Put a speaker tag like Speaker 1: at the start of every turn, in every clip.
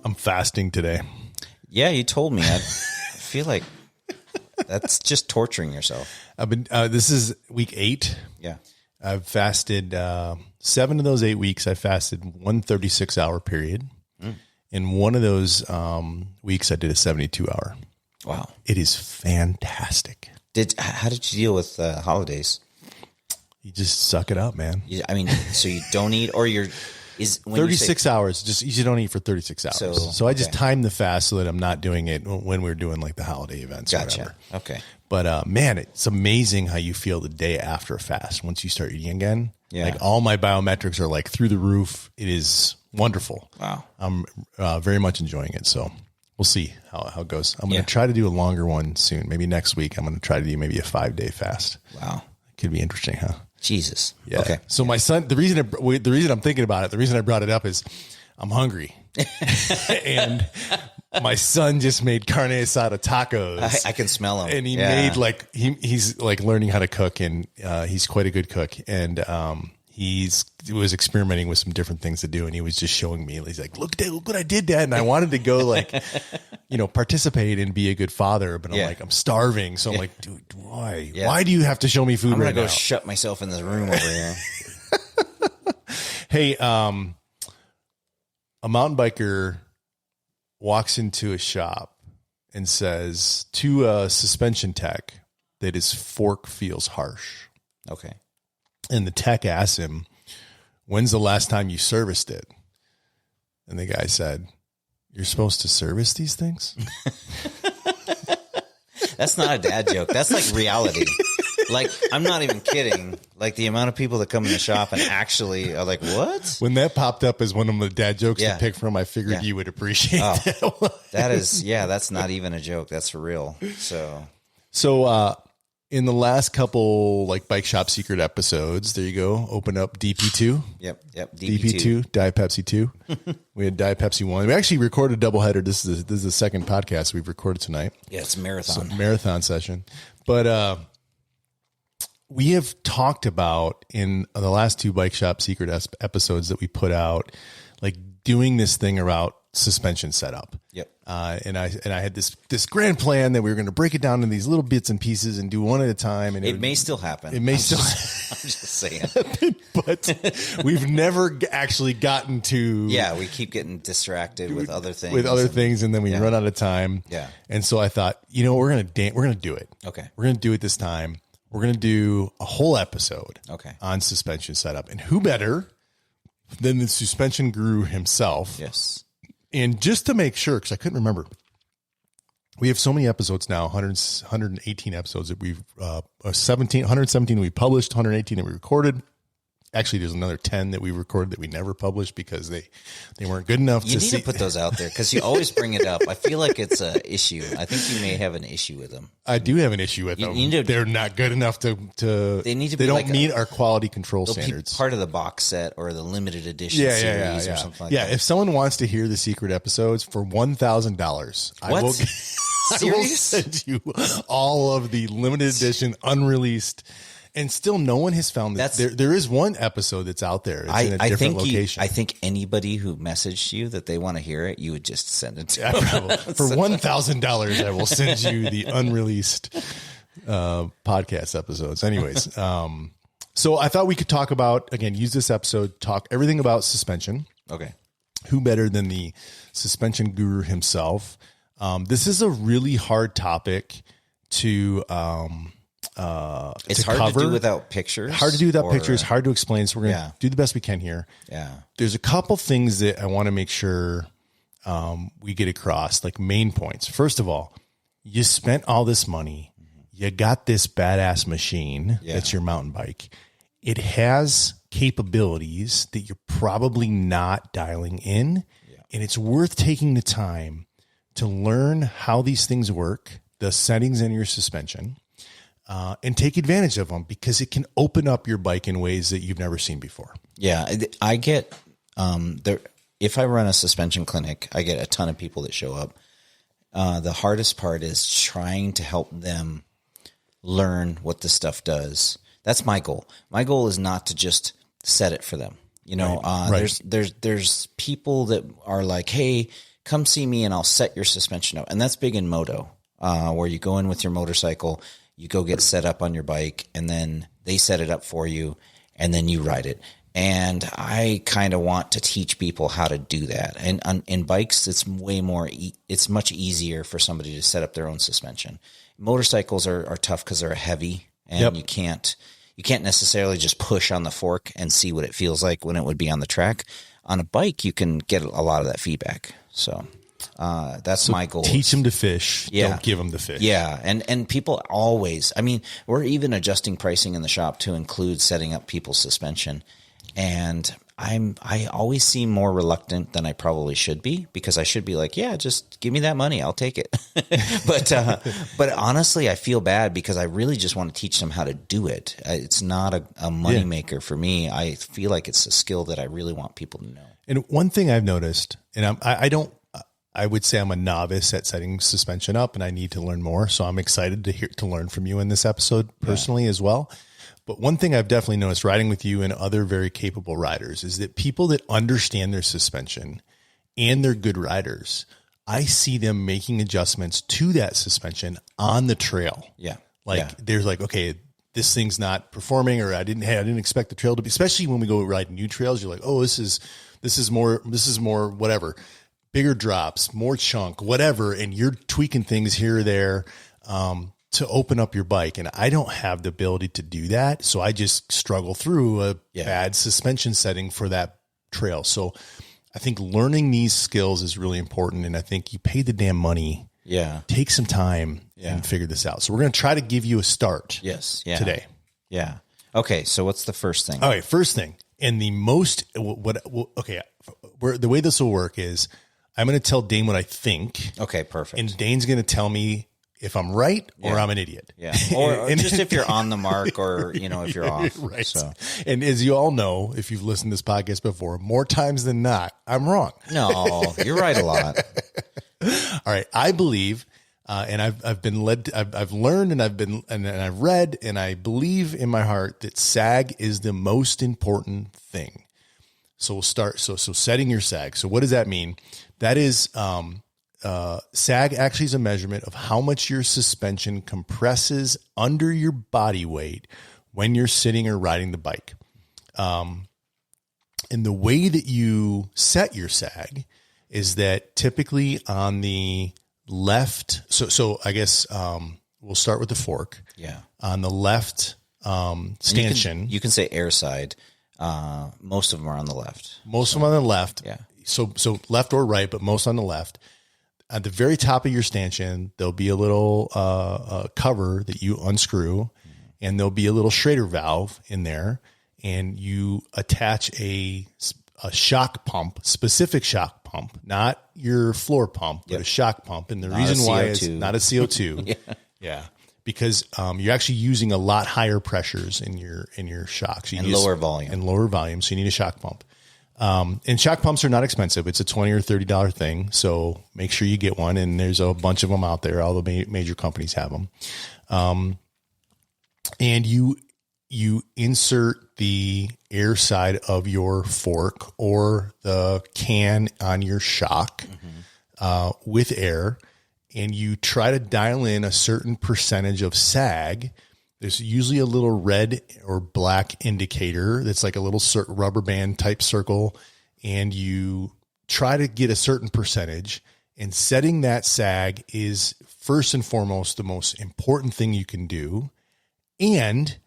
Speaker 1: I'm fasting today.
Speaker 2: Yeah, you told me. I feel like that's just torturing yourself.
Speaker 1: I've been. This is week 8.
Speaker 2: Yeah,
Speaker 1: I've fasted 7 of those 8 weeks. I fasted 1 36-hour period. In one of those weeks, I did a 72-hour.
Speaker 2: Wow,
Speaker 1: it is fantastic.
Speaker 2: How did you deal with holidays?
Speaker 1: You just suck it up, man.
Speaker 2: I mean, so you don't eat, or you're. When
Speaker 1: 36 hours. Just you don't eat for 36 hours. So I just time the fast so that I'm not doing it when we're doing like the holiday events.
Speaker 2: Gotcha.
Speaker 1: Or whatever.
Speaker 2: Okay.
Speaker 1: But man, it's amazing how you feel the day after a fast once you start eating again.
Speaker 2: Yeah.
Speaker 1: Like all my biometrics are like through the roof. It is wonderful.
Speaker 2: Wow.
Speaker 1: I'm very much enjoying it. So we'll see how it goes. I'm going to try to do a longer one soon. Maybe next week. I'm going to try to do maybe a 5-day fast.
Speaker 2: Wow.
Speaker 1: Could be interesting, huh?
Speaker 2: Jesus.
Speaker 1: Yeah.
Speaker 2: Okay.
Speaker 1: So my son, the reason I'm thinking about it, the reason I brought it up is I'm hungry, and my son just made carne asada tacos.
Speaker 2: I can smell them,
Speaker 1: and he made he's like learning how to cook, and he's quite a good cook, and he was experimenting with some different things to do, and he was just showing me. He's like, "Look what I did, Dad!" And I wanted to go participate and be a good father, but I'm like, I'm starving, so I'm like, dude, why? Yeah. Why do you have to show me food right now? I'm
Speaker 2: gonna go shut myself in this room over here.
Speaker 1: Hey, a mountain biker walks into a shop and says to a suspension tech that his fork feels harsh.
Speaker 2: Okay.
Speaker 1: And the tech asks him, "When's the last time you serviced it?" And the guy said, "You're supposed to service these things?"
Speaker 2: That's not a dad joke. That's like reality. Like, I'm not even kidding. Like, the amount of people that come in the shop and actually are like, what?
Speaker 1: When that popped up as one of the dad jokes to pick from, I figured you would appreciate that one.
Speaker 2: That is, that's not even a joke. That's for real.
Speaker 1: So, in the last couple like Bike Shop Secret episodes, there you go. Open up DP2.
Speaker 2: Yep.
Speaker 1: DP2, Diet Pepsi 2. We had Diet Pepsi 1. We actually recorded a doubleheader. This is the second podcast we've recorded tonight.
Speaker 2: Yeah, it's a marathon.
Speaker 1: So, marathon session. But we have talked about in the last 2 Bike Shop Secret episodes that we put out, like doing this thing about suspension setup.
Speaker 2: Yep.
Speaker 1: And I had this grand plan that we were going to break it down in these little bits and pieces and do one at a time. And
Speaker 2: it may still happen.
Speaker 1: It may I'm
Speaker 2: just saying.
Speaker 1: But we've never actually gotten to.
Speaker 2: Yeah, we keep getting distracted with other things.
Speaker 1: And then we run out of time.
Speaker 2: Yeah.
Speaker 1: And so I thought, we're going to do it.
Speaker 2: Okay.
Speaker 1: We're going to do it this time. We're going to do a whole episode on suspension setup. And who better than the suspension guru himself?
Speaker 2: Yes.
Speaker 1: And just to make sure, because I couldn't remember, we have so many episodes now, 118 episodes that we've, 117 we published, 118 that we recorded. Actually, there's another 10 that we recorded that we never published because they weren't good enough
Speaker 2: you need to put those out there because you always bring it up. I feel like it's an issue. I think you may have an issue with them.
Speaker 1: I do have an issue with them. They're not good enough to they need to they don't meet our quality control standards.
Speaker 2: Part of the box set or the limited edition series or something like that.
Speaker 1: Yeah, if someone wants to hear the secret episodes for $1,000, I will send you all of the limited edition, unreleased. And still, no one has found that. There is one episode that's out there. It's in a different location.
Speaker 2: I think anybody who messaged you that they want to hear it, you would just send it to
Speaker 1: them. For $1,000, I will send you the unreleased podcast episodes. Anyways, so I thought we could talk about, again, use this episode, talk everything about suspension.
Speaker 2: Okay.
Speaker 1: Who better than the suspension guru himself? This is a really hard topic to
Speaker 2: it's hard to do without pictures.
Speaker 1: Hard to do without pictures. Hard to explain. So we're going to do the best we can here.
Speaker 2: Yeah.
Speaker 1: There's a couple things that I want to make sure we get across, like main points. First of all, you spent all this money. You got this badass machine. That's your mountain bike. It has capabilities that you're probably not dialing in. Yeah. And it's worth taking the time to learn how these things work, the settings in your suspension. And take advantage of them because it can open up your bike in ways that you've never seen before.
Speaker 2: Yeah, I get if I run a suspension clinic, I get a ton of people that show up. The hardest part is trying to help them learn what this stuff does. That's my goal. My goal is not to just set it for them. There's people that are like, hey, come see me and I'll set your suspension up. And that's big in moto, where you go in with your motorcycle, you go get set up on your bike, and then they set it up for you, and then you ride it. And I kind of want to teach people how to do that. And in bikes, it's way more, it's much easier for somebody to set up their own suspension. Motorcycles are tough because they're heavy, and you can't necessarily just push on the fork and see what it feels like when it would be on the track. On a bike, you can get a lot of that feedback. So that's my goal.
Speaker 1: Teach them to fish. Yeah. Don't give them the fish.
Speaker 2: Yeah. And people always, I mean, we're even adjusting pricing in the shop to include setting up people's suspension. And I always seem more reluctant than I probably should be, because I should be like, yeah, just give me that money. I'll take it. But honestly, I feel bad because I really just want to teach them how to do it. It's not a money maker for me. I feel like it's a skill that I really want people to know.
Speaker 1: And one thing I've noticed, and I would say I'm a novice at setting suspension up, and I need to learn more. So I'm excited to learn from you in this episode personally as well. But one thing I've definitely noticed riding with you and other very capable riders is that people that understand their suspension and they're good riders, I see them making adjustments to that suspension on the trail.
Speaker 2: Yeah.
Speaker 1: They're like, okay, this thing's not performing, or I didn't expect the trail to be, especially when we go ride new trails. You're like, oh, this is more whatever, bigger drops, more chunk, whatever. And you're tweaking things here or there, to open up your bike. And I don't have the ability to do that. So I just struggle through a bad suspension setting for that trail. So I think learning these skills is really important. And I think you pay the damn money.
Speaker 2: Yeah.
Speaker 1: Take some time and figure this out. So we're going to try to give you a start today.
Speaker 2: Yeah. Okay. So what's the first thing?
Speaker 1: All right. First thing. And the most, the way this will work is I'm going to tell Dane what I think.
Speaker 2: Okay. Perfect.
Speaker 1: And Dane's going to tell me if I'm right or I'm an idiot.
Speaker 2: Yeah. Or just if you're on the mark, or, if you're off.
Speaker 1: Right.
Speaker 2: So.
Speaker 1: And as you all know, if you've listened to this podcast before, more times than not, I'm wrong.
Speaker 2: No, you're right a lot.
Speaker 1: All right. I believe, and I've been led, I've learned, and I've read, and I believe in my heart that sag is the most important thing. So we'll start. So setting your sag. So what does that mean? That is, sag actually is a measurement of how much your suspension compresses under your body weight when you're sitting or riding the bike. And the way that you set your sag is that typically on the left. So I guess, we'll start with the fork.
Speaker 2: Yeah.
Speaker 1: On the left, stanchion.
Speaker 2: You can say air side. Most of them are on the left.
Speaker 1: Most of them on the left.
Speaker 2: Yeah.
Speaker 1: So left or right, but most on the left. At the very top of your stanchion, there'll be a little cover that you unscrew, and there'll be a little Schrader valve in there, and you attach a shock pump, specific shock pump, not your floor pump, but a shock pump. And the reason why is not a CO2. Yeah. Because you're actually using a lot higher pressures in your shocks.
Speaker 2: And lower volume.
Speaker 1: So you need a shock pump. And shock pumps are not expensive. It's a $20 or $30 thing. So make sure you get one. And there's a bunch of them out there. All the major companies have them. And you insert the air side of your fork or the can on your shock, with air, and you try to dial in a certain percentage of sag. There's usually a little red or black indicator that's like a little rubber band type circle, and you try to get a certain percentage. And setting that sag is first and foremost the most important thing you can do. And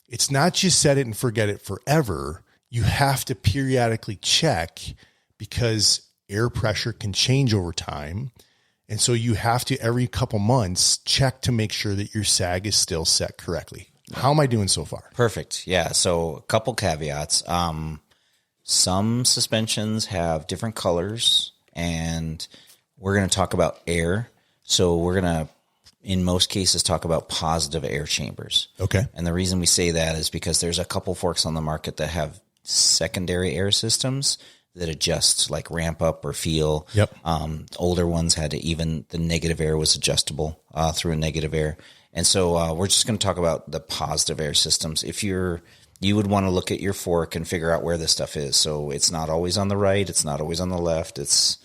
Speaker 1: it's not just set it and forget it forever. You have to periodically check, because air pressure can change over time. And so you have to, every couple months, check to make sure that your sag is still set correctly. How am I doing so far?
Speaker 2: Perfect. Yeah. So a couple caveats. Some suspensions have different colors, and we're going to talk about air. So we're going to, in most cases, talk about positive air chambers.
Speaker 1: Okay.
Speaker 2: And the reason we say that is because there's a couple forks on the market that have secondary air systems that adjust, like ramp up or feel.
Speaker 1: Yep.
Speaker 2: Older ones had to, even the negative air was adjustable through a negative air. And so we're just going to talk about the positive air systems. If you would want to look at your fork and figure out where this stuff is. So it's not always on the right. It's not always on the left. It's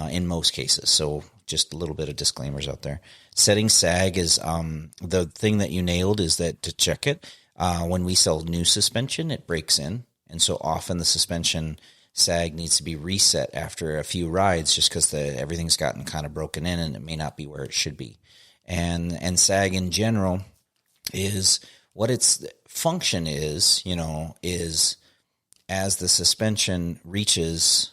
Speaker 2: in most cases. So just a little bit of disclaimers out there. Setting sag is the thing that you nailed is that to check it. When we sell new suspension, it breaks in. And so often the suspension sag needs to be reset after a few rides just because everything's gotten kind of broken in and it may not be where it should be. And sag in general is what its function is, is as the suspension reaches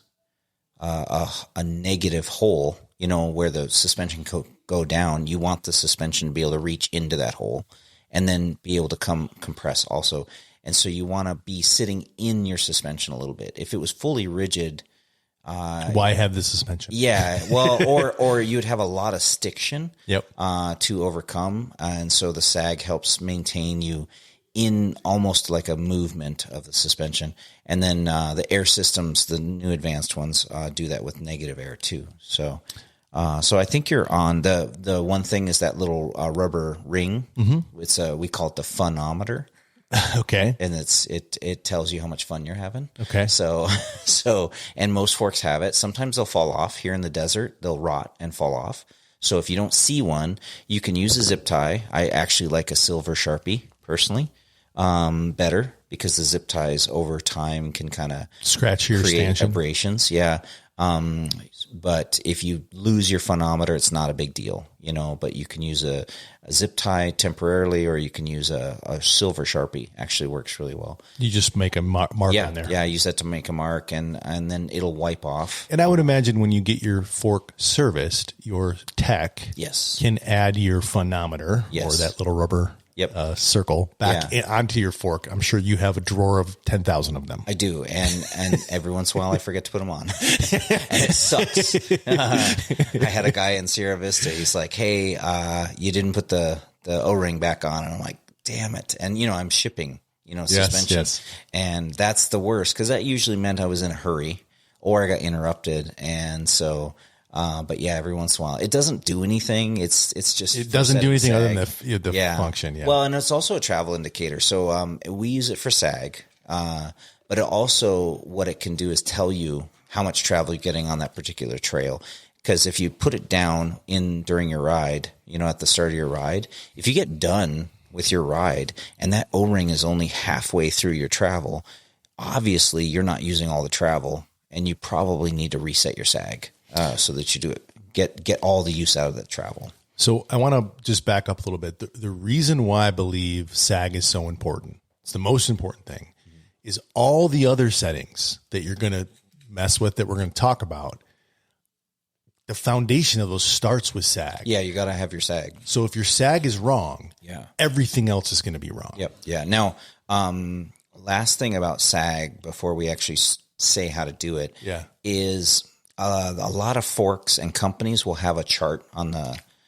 Speaker 2: a negative hole, where the suspension go down, you want the suspension to be able to reach into that hole and then be able to compress also. And so you want to be sitting in your suspension a little bit. If it was fully rigid,
Speaker 1: why have the suspension?
Speaker 2: Yeah, well, or you'd have a lot of stiction.
Speaker 1: Yep.
Speaker 2: To overcome, and so the sag helps maintain you in almost like a movement of the suspension. And then the air systems, the new advanced ones, do that with negative air too. So I think you're on the one thing is that little rubber ring. Mm-hmm. It's we call it the funometer.
Speaker 1: Okay.
Speaker 2: And it tells you how much fun you're having.
Speaker 1: Okay.
Speaker 2: So and most forks have it. Sometimes they'll fall off. Here in the desert, they'll rot and fall off. So if you don't see one, you can use a zip tie. I actually like a silver Sharpie personally, better because the zip ties over time can kind of
Speaker 1: scratch your
Speaker 2: create
Speaker 1: stanchion.
Speaker 2: Abrasions. Yeah. But if you lose your funometer, it's not a big deal, but you can use a zip tie temporarily, or you can use a silver Sharpie. Actually works really well.
Speaker 1: You just make a mark on there.
Speaker 2: Yeah. I use that to make a mark and then it'll wipe off.
Speaker 1: And I would imagine when you get your fork serviced, your tech can add your funometer or that little rubber circle back onto your fork. I'm sure you have a drawer of 10,000 of them.
Speaker 2: I do. And every once in a while I forget to put them on. And it sucks. I had a guy in Sierra Vista. He's like, hey, you didn't put the O-ring back on. And I'm like, damn it. And, I'm shipping, suspension. Yes. And that's the worst because that usually meant I was in a hurry or I got interrupted. And so... but yeah, every once in a while, it doesn't do anything. It's just
Speaker 1: it doesn't do anything other than the function. Yeah.
Speaker 2: Well, and it's also a travel indicator. So we use it for sag, but it also what it can do is tell you how much travel you're getting on that particular trail. Because if you put it down during your ride, at the start of your ride, if you get done with your ride and that O-ring is only halfway through your travel, obviously you're not using all the travel, and you probably need to reset your sag. So that you do it, get all the use out of that travel.
Speaker 1: So I want to just back up a little bit. The reason why I believe sag is so important, it's the most important thing, is all the other settings that you're going to mess with that we're going to talk about. The foundation of those starts with sag.
Speaker 2: Yeah, you got to have your sag.
Speaker 1: So if your sag is wrong, everything else is going to be wrong.
Speaker 2: Yep. Yeah. Now, last thing about sag before we actually say how to do it is... a lot of forks and companies will have a chart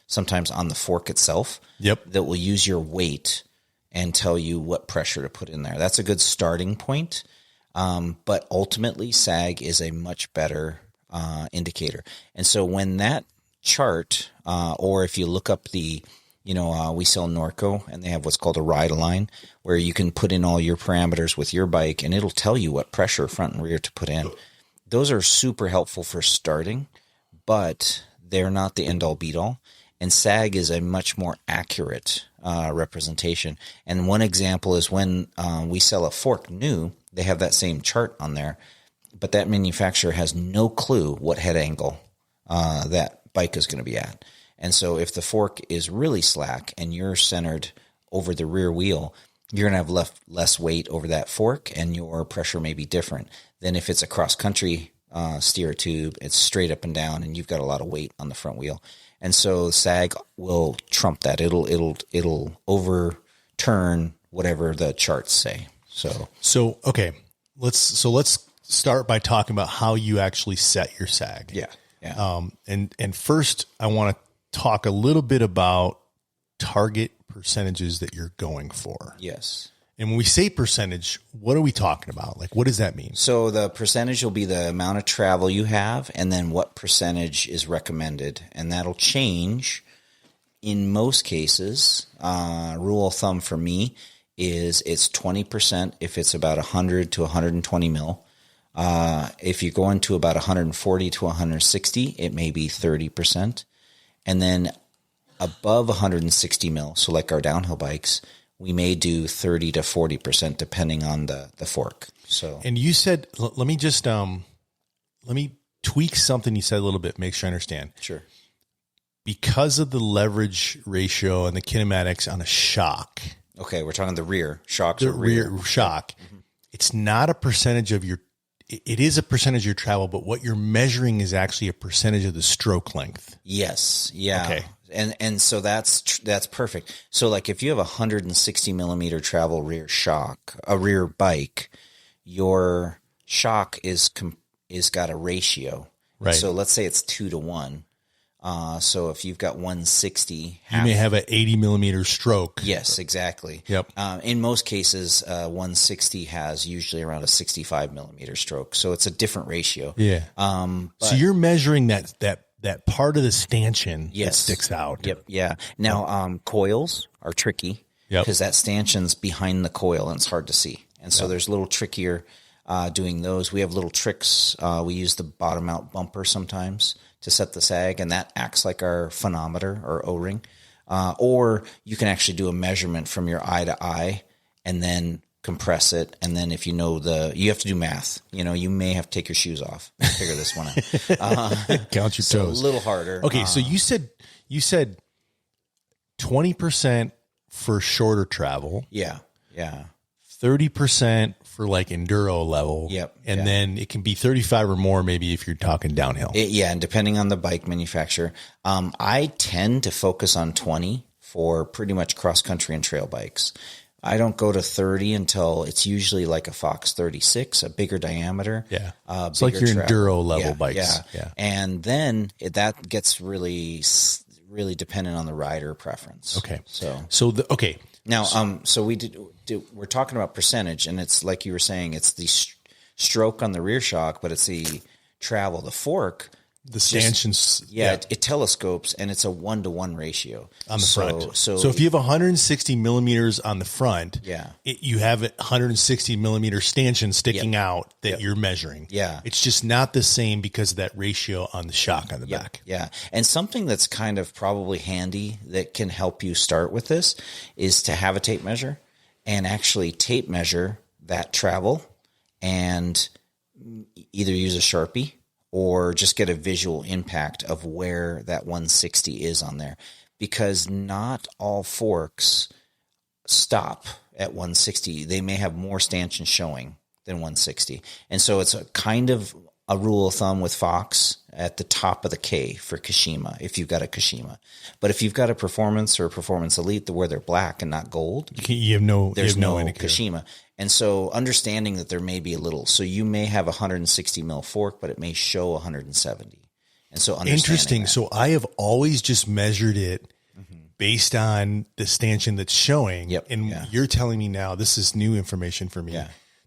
Speaker 2: sometimes on the fork itself that will use your weight and tell you what pressure to put in there. That's a good starting point. But ultimately sag is a much better indicator. And so when that chart, or if you look up we sell Norco and they have what's called a ride line where you can put in all your parameters with your bike and it'll tell you what pressure front and rear to put in. Those are super helpful for starting, but they're not the end-all, be-all. And sag is a much more accurate representation. And one example is when we sell a fork new, they have that same chart on there, but that manufacturer has no clue what head angle that bike is going to be at. And so if the fork is really slack and you're centered over the rear wheel, you're going to have less weight over that fork and your pressure may be different than if it's a cross-country steer tube. It's straight up and down and you've got a lot of weight on the front wheel. And so sag will trump that. It'll overturn whatever the charts say. So
Speaker 1: okay, let's start by talking about how you actually set your sag.
Speaker 2: Yeah.
Speaker 1: And first I want to talk a little bit about target percentages that you're going for.
Speaker 2: Yes.
Speaker 1: And when we say percentage, what are we talking about? Like, what does that mean?
Speaker 2: So the percentage will be the amount of travel you have and then what percentage is recommended. And that'll change in most cases. Rule of thumb for me is it's 20% if it's about 100 to 120 mil. If you go into about 140 to 160, it may be 30%. And then above 160 mil, so like our downhill bikes, we may do 30 to 40% depending on the fork. So,
Speaker 1: and you said, let me just, let me tweak something you said a little bit, make sure I understand.
Speaker 2: Sure.
Speaker 1: Because of the leverage ratio and the kinematics on a shock.
Speaker 2: Okay. We're talking the rear shocks.
Speaker 1: The rear shock. Mm-hmm. It's not a percentage of your, it is a percentage of your travel, but what you're measuring is actually a percentage of the stroke length.
Speaker 2: Yes. Yeah.
Speaker 1: Okay.
Speaker 2: And so that's perfect. So like if you have a 160 millimeter travel rear shock, a rear bike, your shock is got a ratio.
Speaker 1: Right.
Speaker 2: So let's say it's 2-to-1. So if you've got 160,
Speaker 1: you may have an 80 millimeter stroke.
Speaker 2: Yes, exactly.
Speaker 1: Yep.
Speaker 2: In most cases, 160 has usually around a 65 millimeter stroke. So it's a different ratio.
Speaker 1: Yeah. So you're measuring that part of the stanchion that sticks out.
Speaker 2: Yep. Yeah. Now, coils are tricky because that stanchion's behind the coil and it's hard to see. And so there's a little trickier doing those. We have little tricks. We use the bottom out bumper sometimes to set the sag, and that acts like our phonometer or O-ring. Or you can actually do a measurement from your eye to eye and then compress it. And then if you know you have to do math. You may have to take your shoes off and figure this one out.
Speaker 1: Count your toes.
Speaker 2: A little harder.
Speaker 1: Okay. So you said 20% for shorter travel.
Speaker 2: Yeah. Yeah.
Speaker 1: 30% for like enduro level.
Speaker 2: Yep.
Speaker 1: And then it can be 35 or more, maybe if you're talking downhill.
Speaker 2: And depending on the bike manufacturer. I tend to focus on 20 for pretty much cross country and trail bikes. I don't go to 30 until it's usually like a Fox 36, a bigger diameter.
Speaker 1: Yeah. It's like your enduro level bikes.
Speaker 2: Yeah. And then that gets really, really dependent on the rider preference.
Speaker 1: Okay.
Speaker 2: Okay. Now, so we're talking about percentage, and it's like you were saying, it's the stroke on the rear shock, but it's the travel, the fork.
Speaker 1: The stanchions.
Speaker 2: It telescopes, and it's a 1-to-1 ratio
Speaker 1: on the front. So if you have 160 millimeters on the front, you have a 160 millimeter stanchion sticking out that you're measuring.
Speaker 2: Yeah.
Speaker 1: It's just not the same because of that ratio on the shock on the back.
Speaker 2: Yeah. And something that's kind of probably handy that can help you start with this is to have a tape measure and actually tape measure that travel and either use a Sharpie or just get a visual impact of where that 160 is on there, because not all forks stop at 160. They may have more stanchion showing than 160. And so it's a kind of a rule of thumb with Fox at the top of the K for Kashima, if you've got a Kashima. But if you've got a Performance or a Performance Elite where they're black and not gold,
Speaker 1: there's no
Speaker 2: Kashima. And so understanding that there may be a little, so you may have a 160 mil fork, but it may show 170. And so
Speaker 1: interesting.
Speaker 2: That.
Speaker 1: So I have always just measured it based on the stanchion that's showing.
Speaker 2: Yep.
Speaker 1: And you're telling me now, this is new information for me,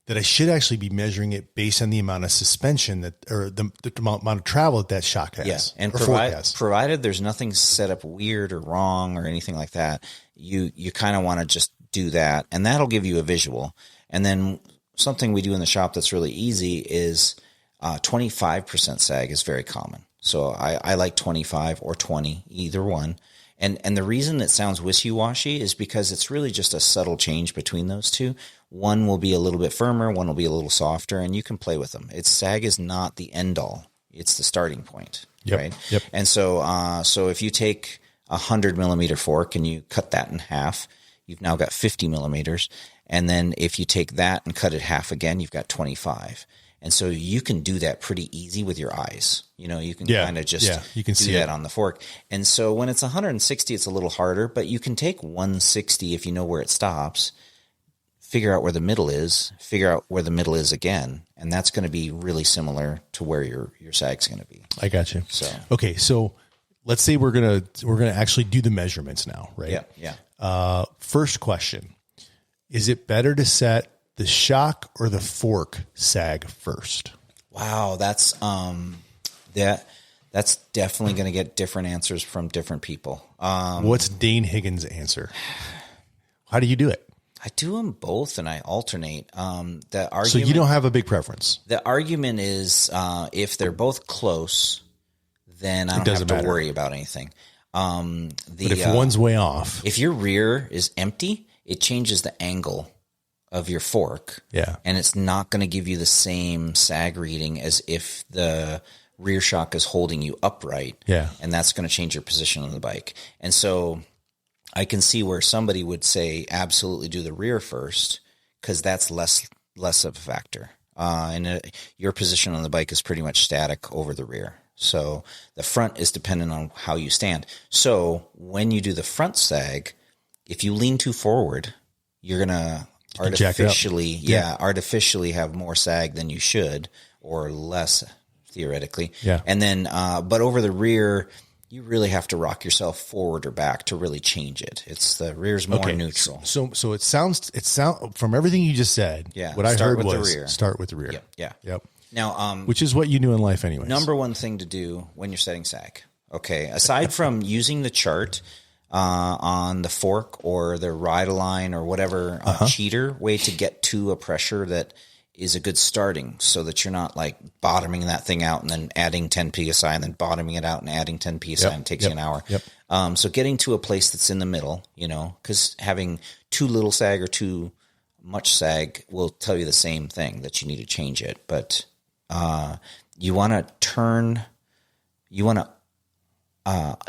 Speaker 1: that I should actually be measuring it based on the amount of suspension or the amount of travel that shock has.
Speaker 2: Yes. And provided there's nothing set up weird or wrong or anything like that, you kind of want to just do that, and that'll give you a visual. And then something we do in the shop that's really easy is 25% sag is very common. So I like 25 or 20, either one. And the reason it sounds wishy-washy is because it's really just a subtle change between those two. One will be a little bit firmer, one will be a little softer, and you can play with them. Sag is not the end all. It's the starting point, right?
Speaker 1: Yep.
Speaker 2: And so if you take a 100 millimeter fork and you cut that in half, you've now got 50 millimeters. And then if you take that and cut it half again, you've got 25. And so you can do that pretty easy with your eyes. You can kind of just
Speaker 1: you can see
Speaker 2: that on the fork. And so when it's 160, it's a little harder, but you can take 160 if you know where it stops, figure out where the middle is, figure out where the middle is again. And that's going to be really similar to where your sag's going to be.
Speaker 1: I got you.
Speaker 2: So,
Speaker 1: okay. So let's say we're going to actually do the measurements now, right?
Speaker 2: Yeah.
Speaker 1: First question. Is it better to set the shock or the fork sag first?
Speaker 2: Wow, that's definitely going to get different answers from different people.
Speaker 1: What's Dane Higgins' answer? How do you do it?
Speaker 2: I do them both and I alternate. The argument,
Speaker 1: So you don't have a big preference.
Speaker 2: The argument is if they're both close, then I don't have to worry about anything.
Speaker 1: But if one's way off,
Speaker 2: if your rear is empty, it changes the angle of your fork.
Speaker 1: Yeah.
Speaker 2: And it's not going to give you the same sag reading as if the rear shock is holding you upright.
Speaker 1: Yeah.
Speaker 2: And that's going to change your position on the bike. And so I can see where somebody would say absolutely do the rear first, because that's less of a factor. Your position on the bike is pretty much static over the rear. So the front is dependent on how you stand. So when you do the front sag, if you lean too forward, you're going to artificially have more sag than you should, or less theoretically.
Speaker 1: Yeah.
Speaker 2: And then, but over the rear, you really have to rock yourself forward or back to really change it. It's the rear's more neutral.
Speaker 1: So it sounds from everything you just said.
Speaker 2: Yeah.
Speaker 1: What I heard was start with the rear.
Speaker 2: Yep. Yeah.
Speaker 1: Yep.
Speaker 2: Now,
Speaker 1: which is what you do in life anyways.
Speaker 2: Number one thing to do when you're setting sag. Okay. Aside from using the chart, on the fork or the ride line or whatever cheater way to get to a pressure that is a good starting, so that you're not like bottoming that thing out and then adding 10 PSI and then bottoming it out and adding 10 PSI and it takes you an hour.
Speaker 1: Yep.
Speaker 2: So getting to a place that's in the middle, because having too little sag or too much sag will tell you the same thing, that you need to change it. But you want to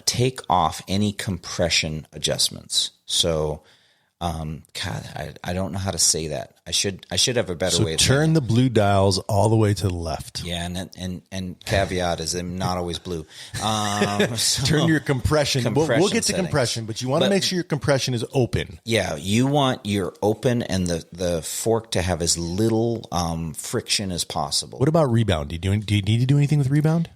Speaker 2: take off any compression adjustments. So, God, I don't know how to say that. I should have a better way of
Speaker 1: turn the blue dials all the way to the left.
Speaker 2: Yeah, and caveat is they're not always blue.
Speaker 1: Turn your compression. We'll get to
Speaker 2: settings.
Speaker 1: compression, but you want to make sure your compression is open.
Speaker 2: Yeah, you want your open and the fork to have as little friction as possible.
Speaker 1: What about rebound? Do you need to do anything with rebound?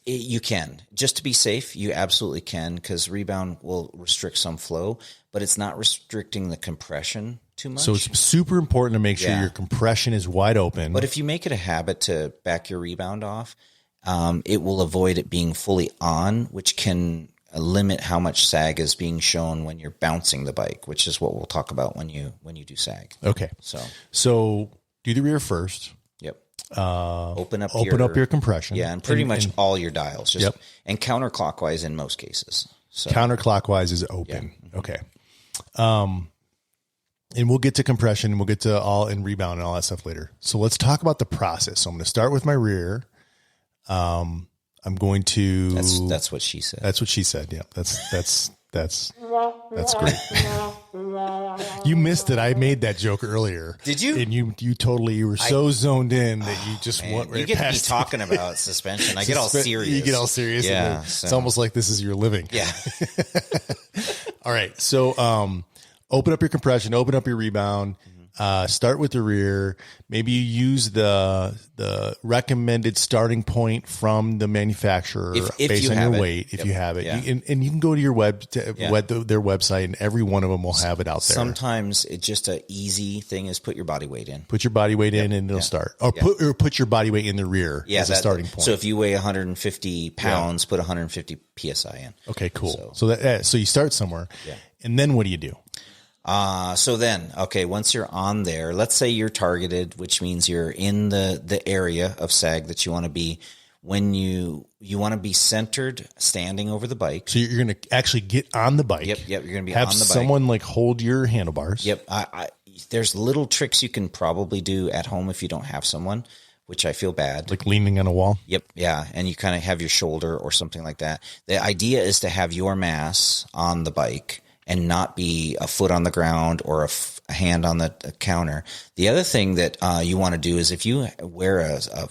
Speaker 2: You can. Just to be safe, you absolutely can, because rebound will restrict some flow, but it's not restricting the compression too much.
Speaker 1: So it's super important to make sure your compression is wide open.
Speaker 2: But if you make it a habit to back your rebound off, it will avoid it being fully on, which can limit how much sag is being shown when you're bouncing the bike, which is what we'll talk about when you do sag.
Speaker 1: Okay. So do the rear first.
Speaker 2: Yep.
Speaker 1: Open up your compression.
Speaker 2: Yeah, and pretty much all your dials. And counterclockwise in most cases. So
Speaker 1: counterclockwise is open. Yeah. Okay. And we'll get to compression and we'll get to all in rebound and all that stuff later. So let's talk about the process. So I'm going to start with my rear. I'm going to.
Speaker 2: That's what she said.
Speaker 1: That's what she said. Yeah. That's great. You missed it. I made that joke earlier.
Speaker 2: Did you?
Speaker 1: And you were so zoned in that you just went right past.
Speaker 2: You get to be talking about suspension. I get all serious.
Speaker 1: You get all serious.
Speaker 2: Yeah.
Speaker 1: It's almost like this is your living.
Speaker 2: Yeah.
Speaker 1: All right. So, open up your compression, open up your rebound, start with the rear. Maybe you use the recommended starting point from the manufacturer based on your weight, if you have it.
Speaker 2: Yeah.
Speaker 1: And you can go to your their website, and every one of them will have it out there.
Speaker 2: Sometimes it's just an easy thing is put your body weight in.
Speaker 1: Put your body weight in and it'll start. Or put your body weight in the rear as a starting point.
Speaker 2: So if you weigh 150 pounds, put 150 PSI in.
Speaker 1: Okay, cool. So you start somewhere.
Speaker 2: Yeah.
Speaker 1: And then what do you do?
Speaker 2: So then, once you're on there, let's say you're targeted, which means you're in the area of sag that you want to be. When you want to be centered, standing over the bike.
Speaker 1: So you're going to actually get on the bike.
Speaker 2: Yep. You're going to be
Speaker 1: have
Speaker 2: on the bike.
Speaker 1: Someone like hold your handlebars.
Speaker 2: Yep. There's little tricks you can probably do at home if you don't have someone, which I feel bad.
Speaker 1: Like leaning on a wall.
Speaker 2: Yep. Yeah. And you kind of have your shoulder or something like that. The idea is to have your mass on the bike and not be a foot on the ground or a hand on the counter. The other thing that you want to do is if you wear a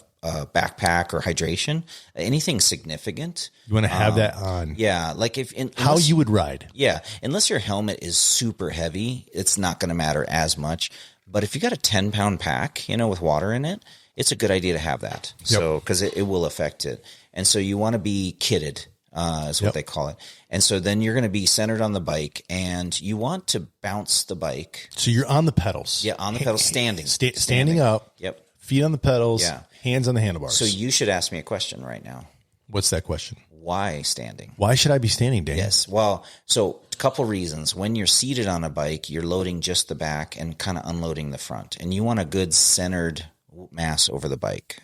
Speaker 2: backpack or hydration, anything significant.
Speaker 1: You want to have that on.
Speaker 2: Yeah. Like
Speaker 1: how you would ride.
Speaker 2: Yeah. Unless your helmet is super heavy, it's not going to matter as much. But if you got a 10-pound pack, with water in it, it's a good idea to have that. Yep. So, because it will affect it. And so you want to be kitted. Is what they call it. And so then you're going to be centered on the bike and you want to bounce the bike.
Speaker 1: So you're on the pedals.
Speaker 2: Yeah, on the pedals, standing.
Speaker 1: Standing up.
Speaker 2: Yep.
Speaker 1: Feet on the pedals. Yeah. Hands on the handlebars.
Speaker 2: So you should ask me a question right now.
Speaker 1: What's that question?
Speaker 2: Why standing?
Speaker 1: Why should I be standing, Dane?
Speaker 2: Yes. Well, so a couple reasons. When you're seated on a bike, you're loading just the back and kind of unloading the front. And you want a good centered mass over the bike.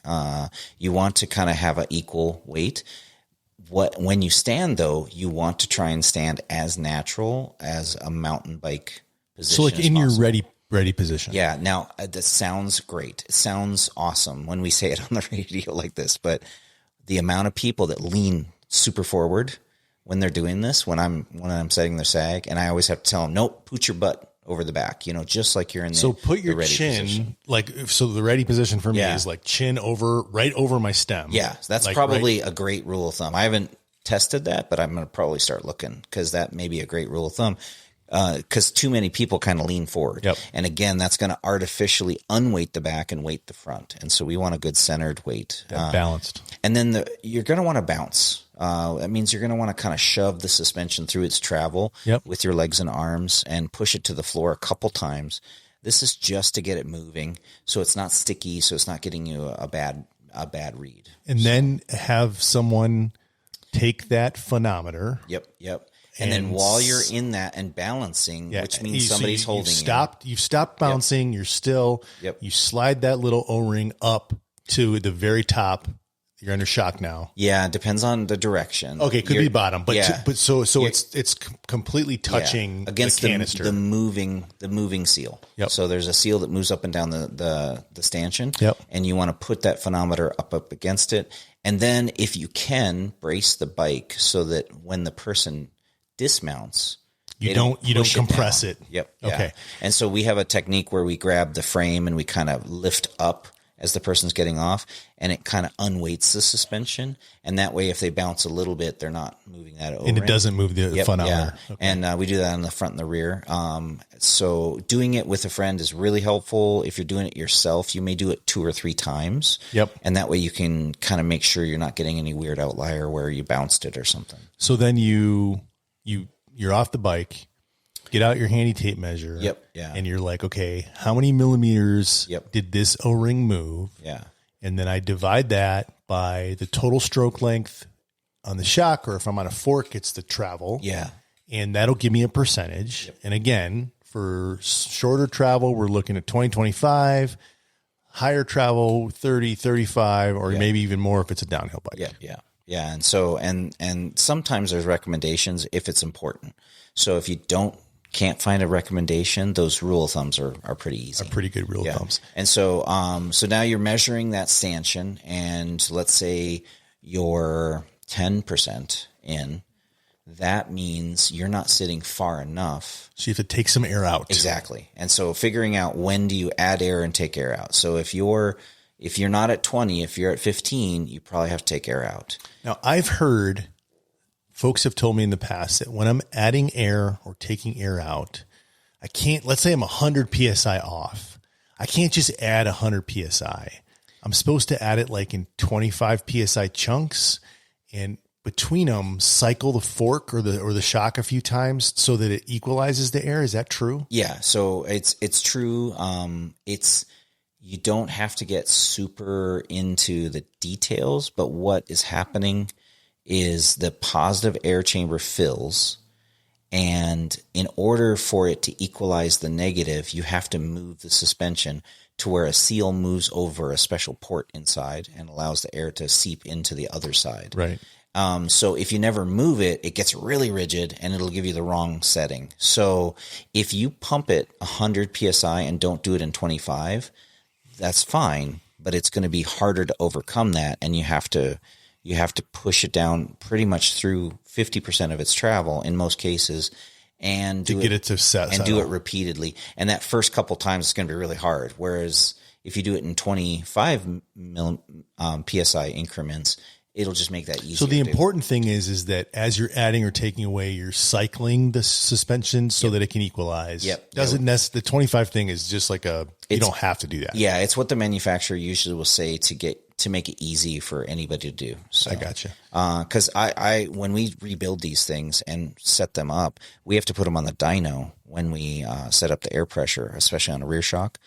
Speaker 2: You want to kind of have an equal weight. When you stand, though, you want to try and stand as natural as a mountain bike position.
Speaker 1: So like in your ready position.
Speaker 2: Yeah. Now, that sounds great. It sounds awesome when we say it on the radio like this. But the amount of people that lean super forward when they're doing this, when I'm setting their sag, and I always have to tell them, nope, put your butt over the back, just like you're in the
Speaker 1: So put your
Speaker 2: ready
Speaker 1: chin,
Speaker 2: position.
Speaker 1: so the ready position for me is like chin right over my stem.
Speaker 2: Yeah. That's
Speaker 1: like
Speaker 2: probably a great rule of thumb. I haven't tested that, but I'm going to probably start looking, because that may be a great rule of thumb. Because too many people kind of lean forward.
Speaker 1: Yep.
Speaker 2: And again, that's going to artificially unweight the back and weight the front. And so we want a good centered weight.
Speaker 1: Balanced.
Speaker 2: And then you're going to want to bounce. That means you're going to want to kind of shove the suspension through its travel with your legs and arms and push it to the floor a couple times. This is just to get it moving, so it's not sticky, so it's not getting you a bad read.
Speaker 1: And then have someone take that phonometer.
Speaker 2: Yep. And then while you're in that and balancing, which means somebody's holding
Speaker 1: you've stopped bouncing, you're still, you slide that little O-ring up to the very top. You're under shock now.
Speaker 2: Yeah, it depends on the direction.
Speaker 1: Okay, it could be bottom, but so it's completely touching
Speaker 2: against
Speaker 1: the canister.
Speaker 2: the moving seal.
Speaker 1: Yep.
Speaker 2: So there's a seal that moves up and down the stanchion.
Speaker 1: Yep.
Speaker 2: And you want to put that phonometer up against it, and then if you can, brace the bike so that when the person dismounts,
Speaker 1: you don't compress it.
Speaker 2: Yep.
Speaker 1: Okay.
Speaker 2: Yeah. And so we have a technique where we grab the frame and we kind of lift up as the person's getting off, and it kind of unweights the suspension. And that way, if they bounce a little bit, they're not moving that over.
Speaker 1: And it doesn't move the phonometer.
Speaker 2: Yeah.
Speaker 1: Okay.
Speaker 2: And we do that on the front and the rear. So doing it with a friend is really helpful. If you're doing it yourself, you may do it 2 or 3 times.
Speaker 1: Yep.
Speaker 2: And that way you can kind of make sure you're not getting any weird outlier where you bounced it or something.
Speaker 1: So then you're off the bike. Get out your handy tape measure.
Speaker 2: Yep. Yeah.
Speaker 1: And you're like, okay, how many millimeters did this O-ring move?
Speaker 2: Yeah.
Speaker 1: And then I divide that by the total stroke length on the shock, or if I'm on a fork, it's the travel.
Speaker 2: Yeah.
Speaker 1: And that'll give me a percentage. Yep. And again, for shorter travel, we're looking at 20, 25, higher travel, 30, 35, or maybe even more if it's a downhill bike.
Speaker 2: Yeah. Yeah. Yeah. And so, and sometimes there's recommendations if it's important. So if you can't find a recommendation, those rule of thumbs are pretty easy.
Speaker 1: Are pretty good rule of thumbs.
Speaker 2: And so, so now you're measuring that stanchion, and let's say you're 10% in. That means you're not sitting far enough.
Speaker 1: So you have to take some air out.
Speaker 2: Exactly. And so figuring out when do you add air and take air out. So if you're not at 20, if you're at 15, you probably have to take air out.
Speaker 1: Now I've heard folks have told me in the past that when I'm adding air or taking air out, I can't, let's say I'm 100 PSI off. I can't just add 100 PSI. I'm supposed to add it like in 25 PSI chunks, and between them cycle the fork or the shock a few times so that it equalizes the air. Is that true?
Speaker 2: Yeah. So it's true. You don't have to get super into the details, but what is happening is the positive air chamber fills, and in order for it to equalize the negative, you have to move the suspension to where a seal moves over a special port inside and allows the air to seep into the other side.
Speaker 1: Right.
Speaker 2: So if you never move it, it gets really rigid and it'll give you the wrong setting. So if you pump it 100 PSI and don't do it in 25, that's fine, but it's going to be harder to overcome that, and you have to push it down pretty much through 50% of its travel in most cases, and
Speaker 1: to get it to set
Speaker 2: and do it repeatedly. And that first couple times it's going to be really hard. Whereas if you do it in 25 PSI increments, it'll just make that easier.
Speaker 1: So the important thing is that as you're adding or taking away, you're cycling the suspension so that it can equalize.
Speaker 2: Yep.
Speaker 1: The 25 thing is just like you don't have to do that.
Speaker 2: Yeah. It's what the manufacturer usually will say to make it easy for anybody to do. So,
Speaker 1: I gotcha.
Speaker 2: Cause when we rebuild these things and set them up, we have to put them on the dyno when we set up the air pressure, especially on a rear shock,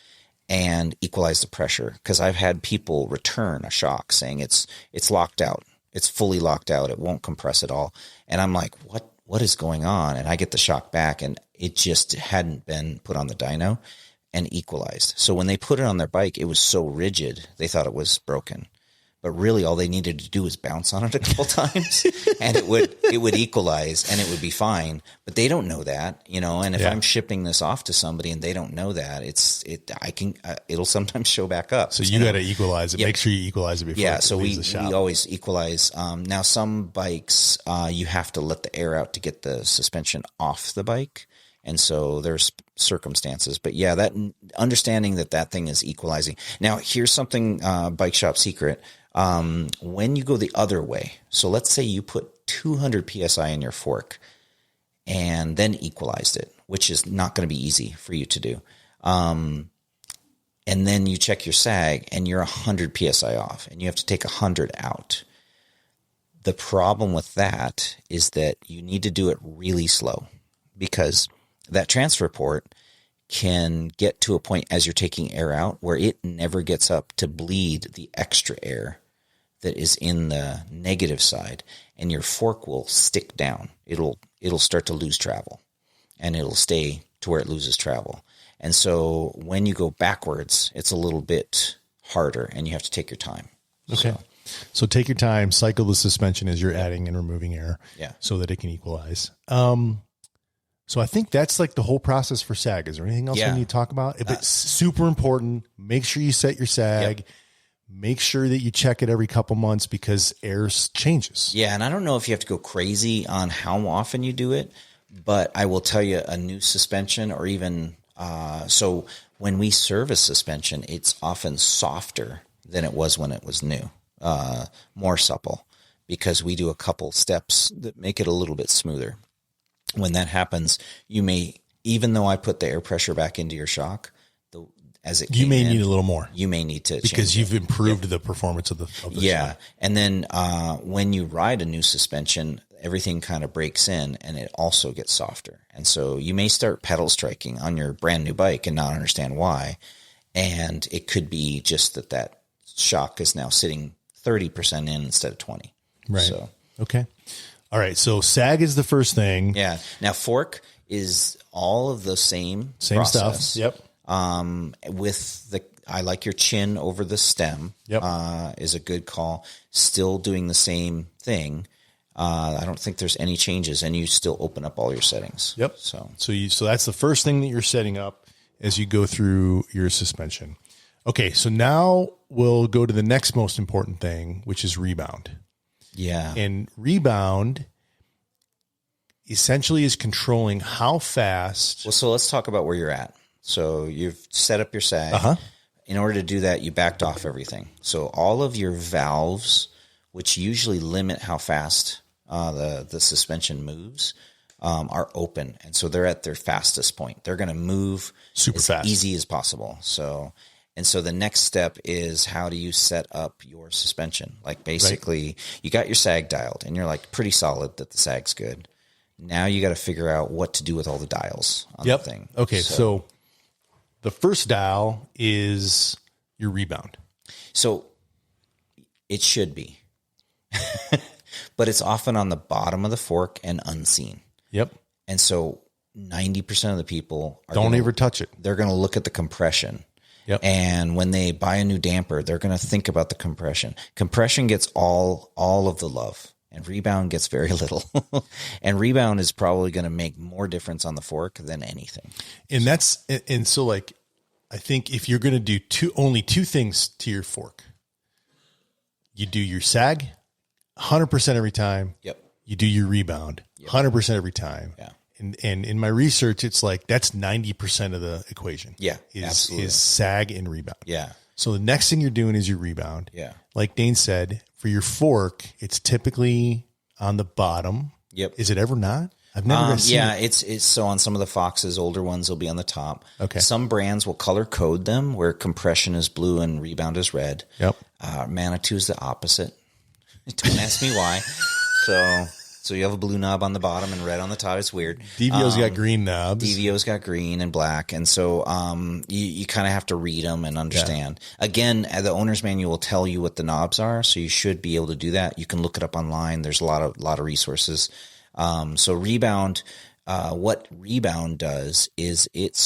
Speaker 2: and equalize the pressure. Cause I've had people return a shock saying it's locked out. It's fully locked out. It won't compress at all. And I'm like, what is going on? And I get the shock back, and it just hadn't been put on the dyno and equalized. So when they put it on their bike, it was so rigid, they thought it was broken. But really all they needed to do was bounce on it a couple times and it would equalize and it would be fine. But they don't know that, you know, and if I'm shipping this off to somebody and they don't know that, it'll sometimes show back up.
Speaker 1: So you got to equalize it. Yep. Make sure you equalize it before
Speaker 2: so we always equalize. Now some bikes, you have to let the air out to get the suspension off the bike. And so there's circumstances, but yeah, that understanding that thing is equalizing. Now here's something, bike shop secret. When you go the other way, so let's say you put 200 PSI in your fork and then equalized it, which is not going to be easy for you to do. And then you check your sag and you're 100 PSI off and you have to take 100 out. The problem with that is that you need to do it really slow because that transfer port can get to a point as you're taking air out where it never gets up to bleed the extra air that is in the negative side, and your fork will stick down. It'll start to lose travel, and it'll stay to where it loses travel. And so when you go backwards, it's a little bit harder, and you have to take your time.
Speaker 1: Okay. So take your time, cycle the suspension as you're adding and removing air so that it can equalize. So I think that's like the whole process for sag. Is there anything else we need to talk about? If it's super important, make sure you set your sag. Yep. Make sure that you check it every couple months because air changes.
Speaker 2: Yeah, and I don't know if you have to go crazy on how often you do it, but I will tell you a new suspension or even so when we service suspension, it's often softer than it was when it was new, more supple because we do a couple steps that make it a little bit smoother. When that happens, you may, even though I put the air pressure back into your shock,
Speaker 1: you may need a little more.
Speaker 2: You may need to
Speaker 1: because you've improved the performance of the shock.
Speaker 2: And then when you ride a new suspension, everything kind of breaks in and it also gets softer. And so you may start pedal striking on your brand new bike and not understand why. And it could be just that shock is now sitting 30% in instead of 20.
Speaker 1: Right.
Speaker 2: So,
Speaker 1: okay. All right. So sag is the first thing.
Speaker 2: Yeah. Now fork is all of the same process.
Speaker 1: Stuff. Yep.
Speaker 2: I like your chin over the stem.
Speaker 1: Yep.
Speaker 2: Is a good call. Still doing the same thing. I don't think there's any changes, and you still open up all your settings.
Speaker 1: Yep. So that's the first thing that you're setting up as you go through your suspension. Okay. So now we'll go to the next most important thing, which is rebound.
Speaker 2: Yeah.
Speaker 1: And rebound essentially is controlling how fast.
Speaker 2: Well, so let's talk about where you're at. So you've set up your sag. In order to do that, you backed off everything. So all of your valves, which usually limit how fast the suspension moves, are open. And so they're at their fastest point. They're going to move
Speaker 1: super fast,
Speaker 2: easy as possible. So the next step is how do you set up your suspension? Like basically you got your sag dialed and you're like pretty solid that the sag's good. Now you got to figure out what to do with all the dials on the thing.
Speaker 1: Okay. So the first dial is your rebound. So
Speaker 2: it should be, but it's often on the bottom of the fork and unseen.
Speaker 1: Yep.
Speaker 2: And so 90% of the people
Speaker 1: don't ever touch it.
Speaker 2: They're going to look at the compression.
Speaker 1: Yep.
Speaker 2: And when they buy a new damper, they're going to think about the compression. Compression gets all of the love. And rebound gets very little. And rebound is probably going to make more difference on the fork than anything.
Speaker 1: And so like, I think if you're going to do only two things to your fork, you do your sag 100% every time.
Speaker 2: Yep.
Speaker 1: You do your rebound 100% every time.
Speaker 2: Yeah.
Speaker 1: And in my research, it's like, that's 90% of the equation.
Speaker 2: Yeah. Absolutely.
Speaker 1: Is sag and rebound.
Speaker 2: Yeah.
Speaker 1: So the next thing you're doing is your rebound.
Speaker 2: Yeah.
Speaker 1: Like Dane said, for your fork, it's typically on the bottom.
Speaker 2: Yep.
Speaker 1: Is it ever not? I've never seen it.
Speaker 2: It's so on some of the Foxes, older ones will be on the top.
Speaker 1: Okay.
Speaker 2: Some brands will color code them where compression is blue and rebound is red.
Speaker 1: Yep.
Speaker 2: Manitou is the opposite. Don't ask me why. So you have a blue knob on the bottom and red on the top. It's weird.
Speaker 1: DVO's got green knobs.
Speaker 2: DVO's got green and black. And so you kind of have to read them and understand. Yeah. Again, the owner's manual will tell you what the knobs are, so you should be able to do that. You can look it up online. There's a lot of resources. So rebound, what rebound does is it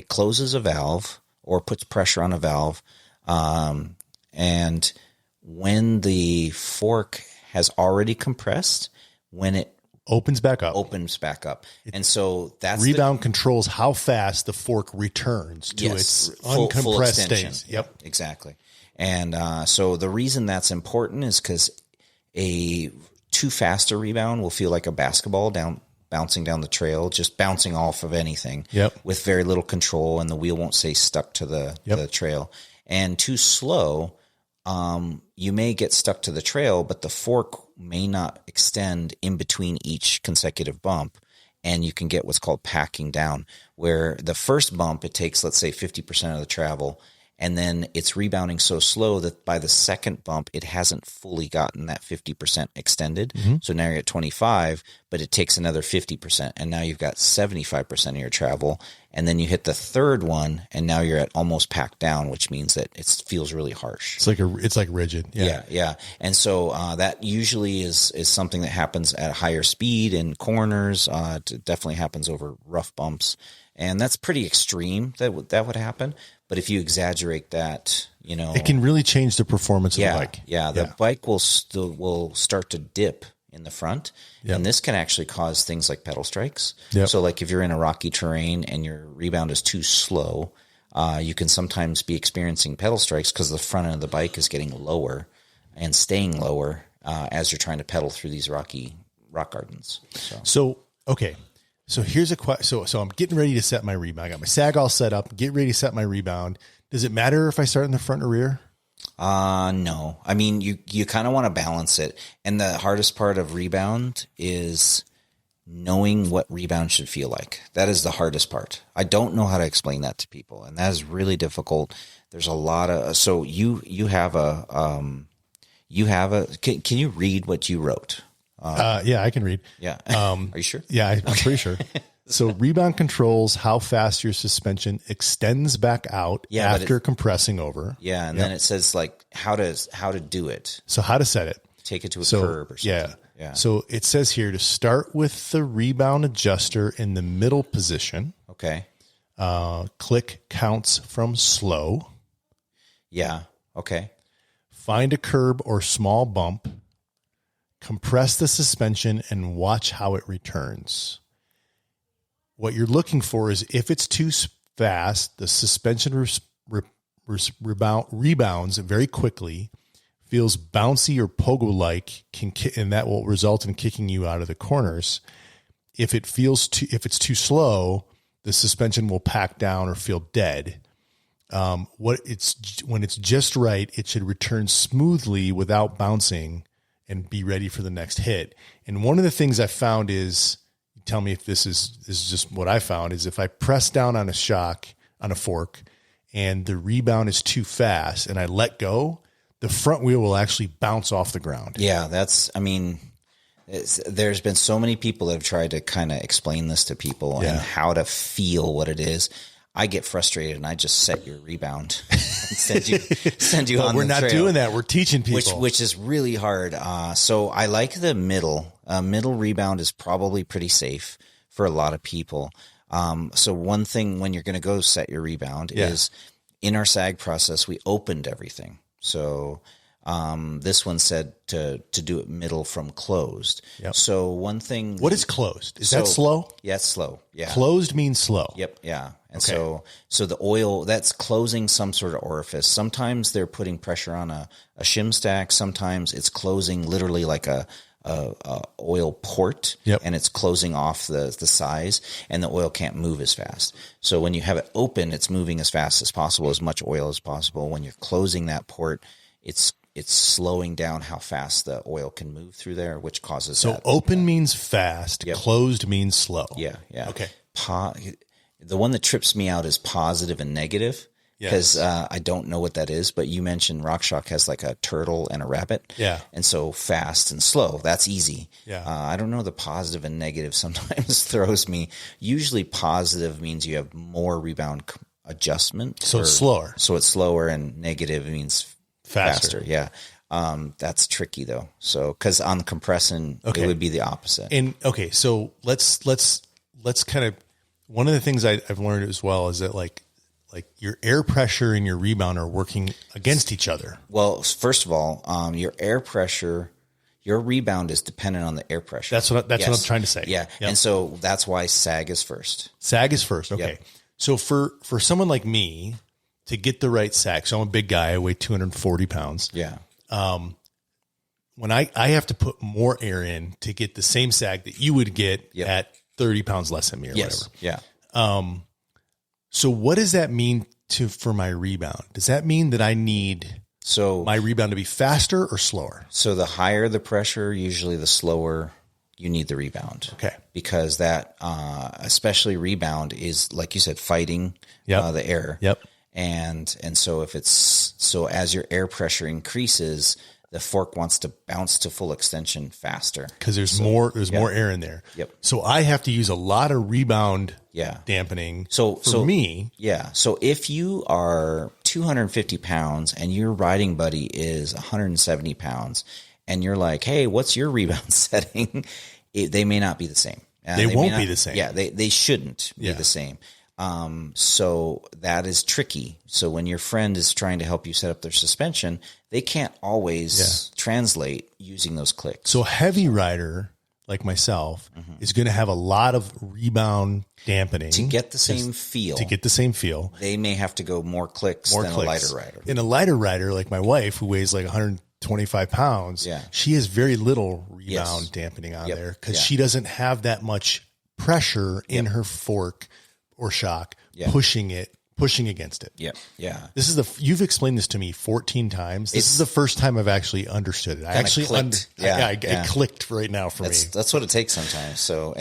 Speaker 2: closes a valve or puts pressure on a valve. And when the fork has already compressed, when it
Speaker 1: opens back up.
Speaker 2: And so that's
Speaker 1: rebound controls how fast the fork returns to its uncompressed state. Yep.
Speaker 2: Exactly. And so the reason that's important is because a too fast a rebound will feel like a basketball bouncing down the trail, just bouncing off of anything with very little control, and the wheel won't stay stuck to the trail. And too slow, you may get stuck to the trail, but the fork may not extend in between each consecutive bump, and you can get what's called packing down, where the first bump, it takes, let's say, 50% of the travel, and then it's rebounding so slow that by the second bump, it hasn't fully gotten that 50% extended. Mm-hmm. So now you're at 25, but it takes another 50%, and now you've got 75% of your travel. And then you hit the third one, and now you're at almost packed down, which means that it feels really harsh.
Speaker 1: It's like rigid.
Speaker 2: Yeah. And so that usually is something that happens at a higher speed in corners. It definitely happens over rough bumps, and that's pretty extreme. That would happen. But if you exaggerate that,
Speaker 1: it can really change the performance of the bike.
Speaker 2: Yeah, the bike will start to dip in the front, and this can actually cause things like pedal strikes. Yep. So like if you're in a rocky terrain and your rebound is too slow, you can sometimes be experiencing pedal strikes because the front end of the bike is getting lower and staying lower as you're trying to pedal through these rock gardens.
Speaker 1: So here's a question. So I'm getting ready to set my rebound. I got my sag all set up, get ready to set my rebound. Does it matter if I start in the front or rear?
Speaker 2: No. I mean, you kind of want to balance it. And the hardest part of rebound is knowing what rebound should feel like. That is the hardest part. I don't know how to explain that to people, and that is really difficult. There's a lot of, so you have can you read what you wrote?
Speaker 1: Yeah, I can read.
Speaker 2: Yeah. Are you sure?
Speaker 1: Yeah, I'm pretty sure. So rebound controls how fast your suspension extends back out after compressing over.
Speaker 2: Yeah, and then it says like how to do it.
Speaker 1: So how to set it.
Speaker 2: Take it to a curb or something.
Speaker 1: Yeah. So it says here to start with the rebound adjuster in the middle position.
Speaker 2: Okay.
Speaker 1: Click counts from slow.
Speaker 2: Yeah. Okay.
Speaker 1: Find a curb or small bump. Compress the suspension and watch how it returns. What you're looking for is if it's too fast, the suspension rebounds very quickly, feels bouncy or pogo-like, and that will result in kicking you out of the corners. If it's too slow, the suspension will pack down or feel dead. When it's just right, it should return smoothly without bouncing and be ready for the next hit. And one of the things I found is, tell me if this is just what I found, is if I press down on a fork and the rebound is too fast and I let go, the front wheel will actually bounce off the ground.
Speaker 2: Yeah, there's been so many people that have tried to kind of explain this to people and how to feel what it is. I get frustrated and I just set your rebound and send you on the trail.
Speaker 1: We're not doing that. We're teaching people.
Speaker 2: Which is really hard. So I like the middle. Middle rebound is probably pretty safe for a lot of people. So one thing when you're going to go set your rebound is in our SAG process, we opened everything. So this one said to do it middle from closed. Yep. So one thing.
Speaker 1: What is closed? Is that slow?
Speaker 2: Yeah, it's slow. Yeah.
Speaker 1: Closed means slow.
Speaker 2: Yep. Yeah. And so the oil, that's closing some sort of orifice. Sometimes they're putting pressure on a shim stack. Sometimes it's closing literally like a oil port, and it's closing off the size, and the oil can't move as fast. So when you have it open, it's moving as fast as possible, as much oil as possible. When you're closing that port, it's slowing down how fast the oil can move through there, which causes
Speaker 1: So open means fast, closed means slow.
Speaker 2: Yeah.
Speaker 1: Okay.
Speaker 2: The one that trips me out is positive and negative. because I don't know what that is, but you mentioned RockShox has like a turtle and a rabbit.
Speaker 1: Yeah.
Speaker 2: And so fast and slow, that's easy.
Speaker 1: Yeah.
Speaker 2: I don't know, the positive and negative sometimes throws me. Usually positive means you have more rebound adjustment.
Speaker 1: So it's slower.
Speaker 2: So it's slower, and negative means faster. Yeah. That's tricky though. So, cause on the compressing, it would be the opposite.
Speaker 1: And okay, so let's kind of, one of the things I've learned as well is that like your air pressure and your rebound are working against each other.
Speaker 2: Well, first of all, your air pressure, your rebound is dependent on the air pressure.
Speaker 1: That's what I'm trying to say.
Speaker 2: Yeah. Yep. And so that's why sag is first.
Speaker 1: Sag is first. Okay. Yep. So for someone like me to get the right sag, so I'm a big guy, I weigh 240 pounds.
Speaker 2: Yeah.
Speaker 1: When I have to put more air in to get the same sag that you would get at 30 pounds less than me or whatever.
Speaker 2: Yeah.
Speaker 1: So what does that mean for my rebound? Does that mean that I need my rebound to be faster or slower?
Speaker 2: So the higher the pressure, usually the slower you need the rebound.
Speaker 1: Okay.
Speaker 2: Because that, especially rebound is, like you said, fighting the air.
Speaker 1: Yep.
Speaker 2: And so as your air pressure increases, the fork wants to bounce to full extension faster
Speaker 1: because there's more air in there.
Speaker 2: Yep.
Speaker 1: So I have to use a lot of rebound dampening.
Speaker 2: So
Speaker 1: me,
Speaker 2: So if you are 250 pounds and your riding buddy is 170 pounds and you're like, hey, what's your rebound setting? They may not be the same.
Speaker 1: They won't be the same.
Speaker 2: Yeah. They shouldn't be the same. So that is tricky. So when your friend is trying to help you set up their suspension, they can't always translate using those clicks.
Speaker 1: So a heavy rider like myself is going to have a lot of rebound dampening
Speaker 2: to get the same feel.
Speaker 1: They
Speaker 2: may have to go more clicks than a lighter rider.
Speaker 1: In a lighter rider, like my wife, who weighs like 125 pounds, she has very little rebound dampening on there because she doesn't have that much pressure in her fork or shock pushing against it.
Speaker 2: Yeah. Yeah.
Speaker 1: You've explained this to me 14 times. This is the first time I've actually understood it. I actually it clicked right now for me.
Speaker 2: That's what it takes sometimes. So,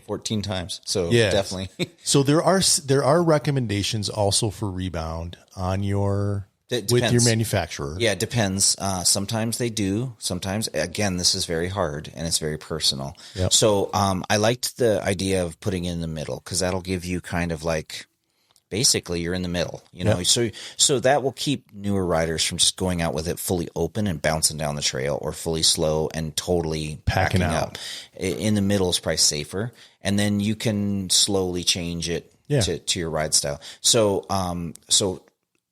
Speaker 2: 14 times. So definitely.
Speaker 1: So there are recommendations also for rebound on with your manufacturer.
Speaker 2: Yeah, it depends. Sometimes they do. Sometimes, again, this is very hard and it's very personal.
Speaker 1: Yep.
Speaker 2: So I liked the idea of putting it in the middle because that'll give you kind of like, basically you're in the middle, you know. So that will keep newer riders from just going out with it fully open and bouncing down the trail, or fully slow and totally packing out. In the middle is probably safer, and then you can slowly change it to your ride style. So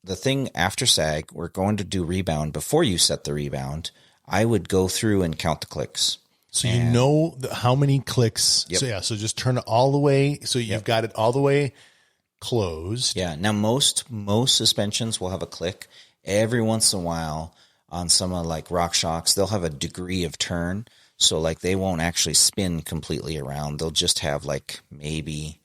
Speaker 2: the thing after sag, we're going to do rebound. Before you set the rebound, I would go through and count the clicks.
Speaker 1: So you know how many clicks. Yep. So just turn it all the way. So you've got it all the way closed.
Speaker 2: Yeah. Now most suspensions will have a click. Every once in a while on some of like RockShox, they'll have a degree of turn. So like they won't actually spin completely around. They'll just have like maybe,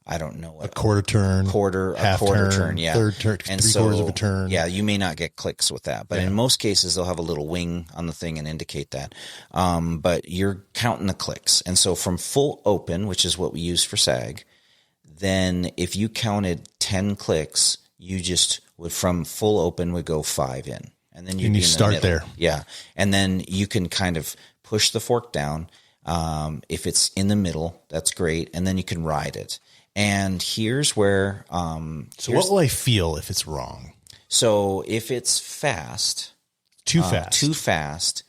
Speaker 2: I don't know,
Speaker 1: a quarter turn,
Speaker 2: half quarter turn,
Speaker 1: third turn, and three-quarters of a turn.
Speaker 2: Yeah, you may not get clicks with that, but in most cases they'll have a little wing on the thing and indicate that. But you're counting the clicks, and so from full open, which is what we use for sag, then if you counted 10 clicks, you just would from full open would go 5 in, and then you
Speaker 1: start there.
Speaker 2: Yeah, and then you can kind of push the fork down. If it's in the middle, that's great, and then you can ride it. And here's where,
Speaker 1: so what will I feel if it's wrong?
Speaker 2: So if it's too fast,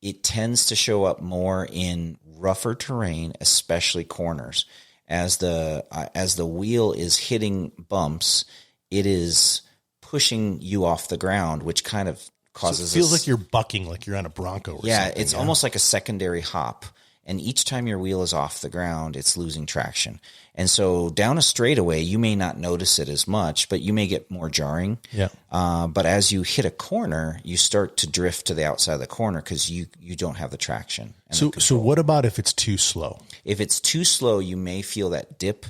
Speaker 2: it tends to show up more in rougher terrain, especially corners. As the wheel is hitting bumps, it is pushing you off the ground, which kind of causes.
Speaker 1: So it feels like you're bucking, like you're on a Bronco.
Speaker 2: It's almost like a secondary hop. And each time your wheel is off the ground, it's losing traction. And so down a straightaway, you may not notice it as much, but you may get more jarring.
Speaker 1: Yeah.
Speaker 2: But as you hit a corner, you start to drift to the outside of the corner because you don't have the traction.
Speaker 1: So what about if it's too slow?
Speaker 2: If it's too slow, you may feel that dip.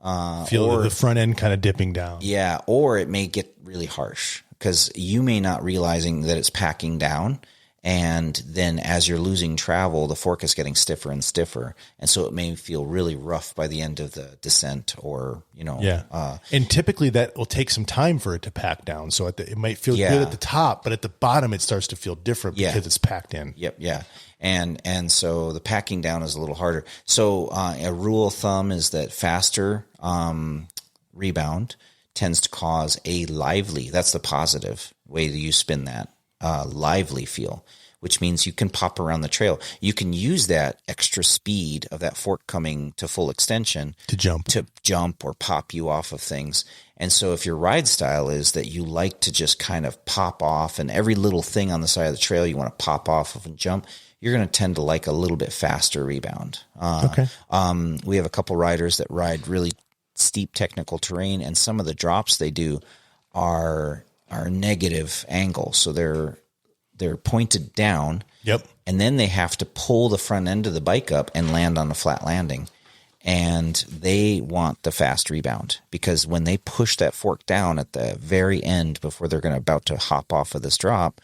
Speaker 1: Feel the front end kind of dipping down.
Speaker 2: Yeah, or it may get really harsh because you may not realizing that it's packing down. And then as you're losing travel, the fork is getting stiffer and stiffer. And so it may feel really rough by the end of the descent or,
Speaker 1: and typically that will take some time for it to pack down. So it might feel good at the top, but at the bottom, it starts to feel different because it's packed in.
Speaker 2: Yep. Yeah. And so the packing down is a little harder. So a rule of thumb is that faster rebound tends to cause a lively, that's the positive way that you spin that, lively feel, which means you can pop around the trail. You can use that extra speed of that fork coming to full extension
Speaker 1: to jump
Speaker 2: or pop you off of things. And so if your ride style is that you like to just kind of pop off and every little thing on the side of the trail you want to pop off of and jump, you're going to tend to like a little bit faster rebound.
Speaker 1: Okay.
Speaker 2: We have a couple riders that ride really steep technical terrain, and some of the drops they do are negative angle. So they're pointed down.
Speaker 1: Yep.
Speaker 2: And then they have to pull the front end of the bike up and land on a flat landing. And they want the fast rebound because when they push that fork down at the very end before they're about to hop off of this drop,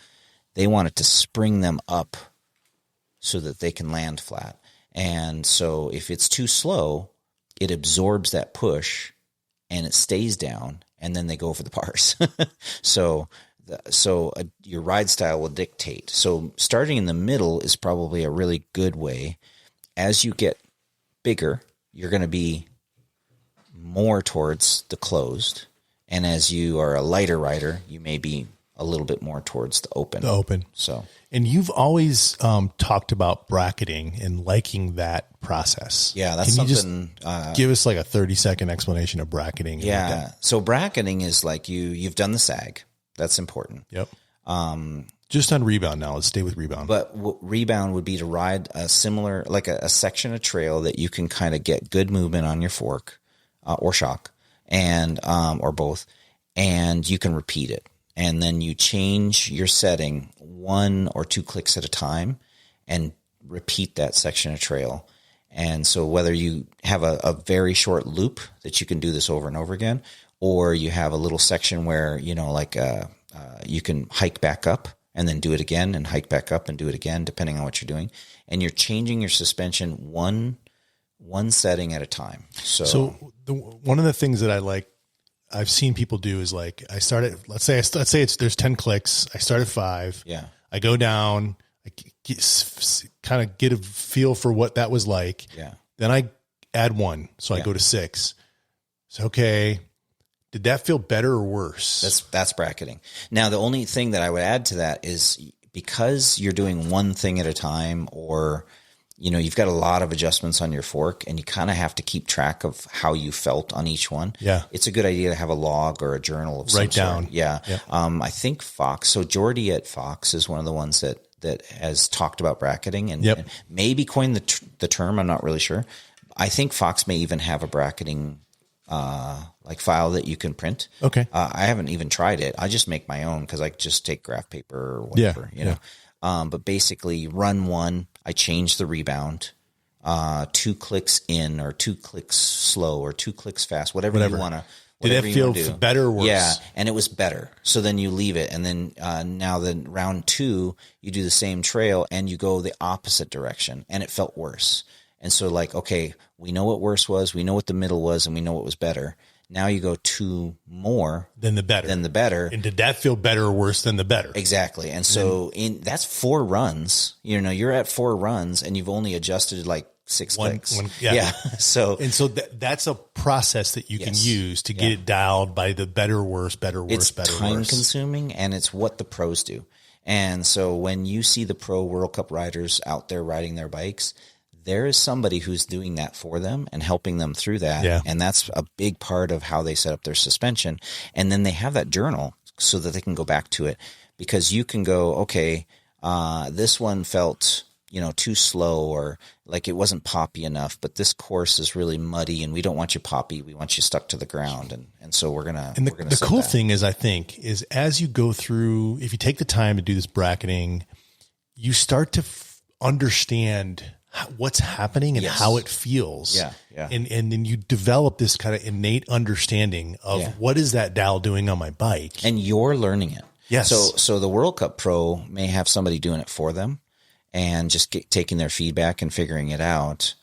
Speaker 2: they want it to spring them up so that they can land flat. And so if it's too slow, it absorbs that push and it stays down, and then they go for the bars. So your ride style will dictate. So starting in the middle is probably a really good way. As you get bigger, you're going to be more towards the closed. And as you are a lighter rider, you may be a little bit more towards the open. So,
Speaker 1: and you've always talked about bracketing and liking that process.
Speaker 2: Yeah, that's
Speaker 1: Can
Speaker 2: something.
Speaker 1: You just give us like a 30-second explanation of bracketing.
Speaker 2: Yeah. So bracketing is like you've done the sag. That's important.
Speaker 1: Yep. Just on rebound now. Let's stay with rebound.
Speaker 2: But rebound would be to ride a similar, like a section of trail that you can kind of get good movement on your fork or shock and or both, and you can repeat it. And then you change your setting 1 or 2 clicks at a time and repeat that section of trail. And so whether you have a very short loop that you can do this over and over again, or you have a little section where, you can hike back up and then do it again and hike back up and do it again, depending on what you're doing. And you're changing your suspension one setting at a time. So
Speaker 1: one of the things that I've seen people do is like, I start at, let's say there's 10 clicks. I start at 5.
Speaker 2: Yeah.
Speaker 1: I go down, kind of get a feel for what that was like.
Speaker 2: Yeah.
Speaker 1: Then I add 1. So I go to 6. So, okay. Did that feel better or worse?
Speaker 2: That's bracketing. Now, the only thing that I would add to that is because you're doing one thing at a time, or, you've got a lot of adjustments on your fork and you kind of have to keep track of how you felt on each one.
Speaker 1: Yeah.
Speaker 2: It's a good idea to have a log or a journal of some
Speaker 1: Write down.
Speaker 2: sort. Yeah.
Speaker 1: Yep.
Speaker 2: I think Fox, so Jordy at Fox is one of the ones that has talked about bracketing and maybe coined the term. I'm not really sure. I think Fox may even have a bracketing file that you can print.
Speaker 1: Okay.
Speaker 2: I haven't even tried it. I just make my own because I just take graph paper or whatever, but basically run 1, I change the rebound, 2 clicks in or 2 clicks slow or 2 clicks fast, whatever. You want to.
Speaker 1: Did that feel better or worse?
Speaker 2: Yeah, and it was better. So then you leave it, and then now then round 2, you do the same trail and you go the opposite direction, and it felt worse. And so okay, we know what worse was, we know what the middle was, and we know what was better. Now you go 2 more
Speaker 1: than the better. And did that feel better or worse than the better?
Speaker 2: Exactly. And so that's 4 runs. You're at 4 runs and you've only adjusted 6 clicks. So
Speaker 1: that's a process that you can use to get it dialed by the better, worse, better, worse, better, worse.
Speaker 2: It's time consuming, and it's what the pros do. And so when you see the pro World Cup riders out there riding their bikes, there is somebody who's doing that for them and helping them through that.
Speaker 1: Yeah.
Speaker 2: And that's a big part of how they set up their suspension. And then they have that journal so that they can go back to it, because you can go, okay, this one felt, too slow, or it wasn't poppy enough, but this course is really muddy and we don't want you poppy. We want you stuck to the ground. And so we're going to,
Speaker 1: and the cool thing is, I think, is as you go through, if you take the time to do this bracketing, you start to understand what's happening and how it feels.
Speaker 2: Yeah. Yeah.
Speaker 1: And then you develop this kind of innate understanding of what is that dial doing on my bike?
Speaker 2: And you're learning it.
Speaker 1: Yes.
Speaker 2: So the World Cup Pro may have somebody doing it for them and just taking their feedback and figuring it out.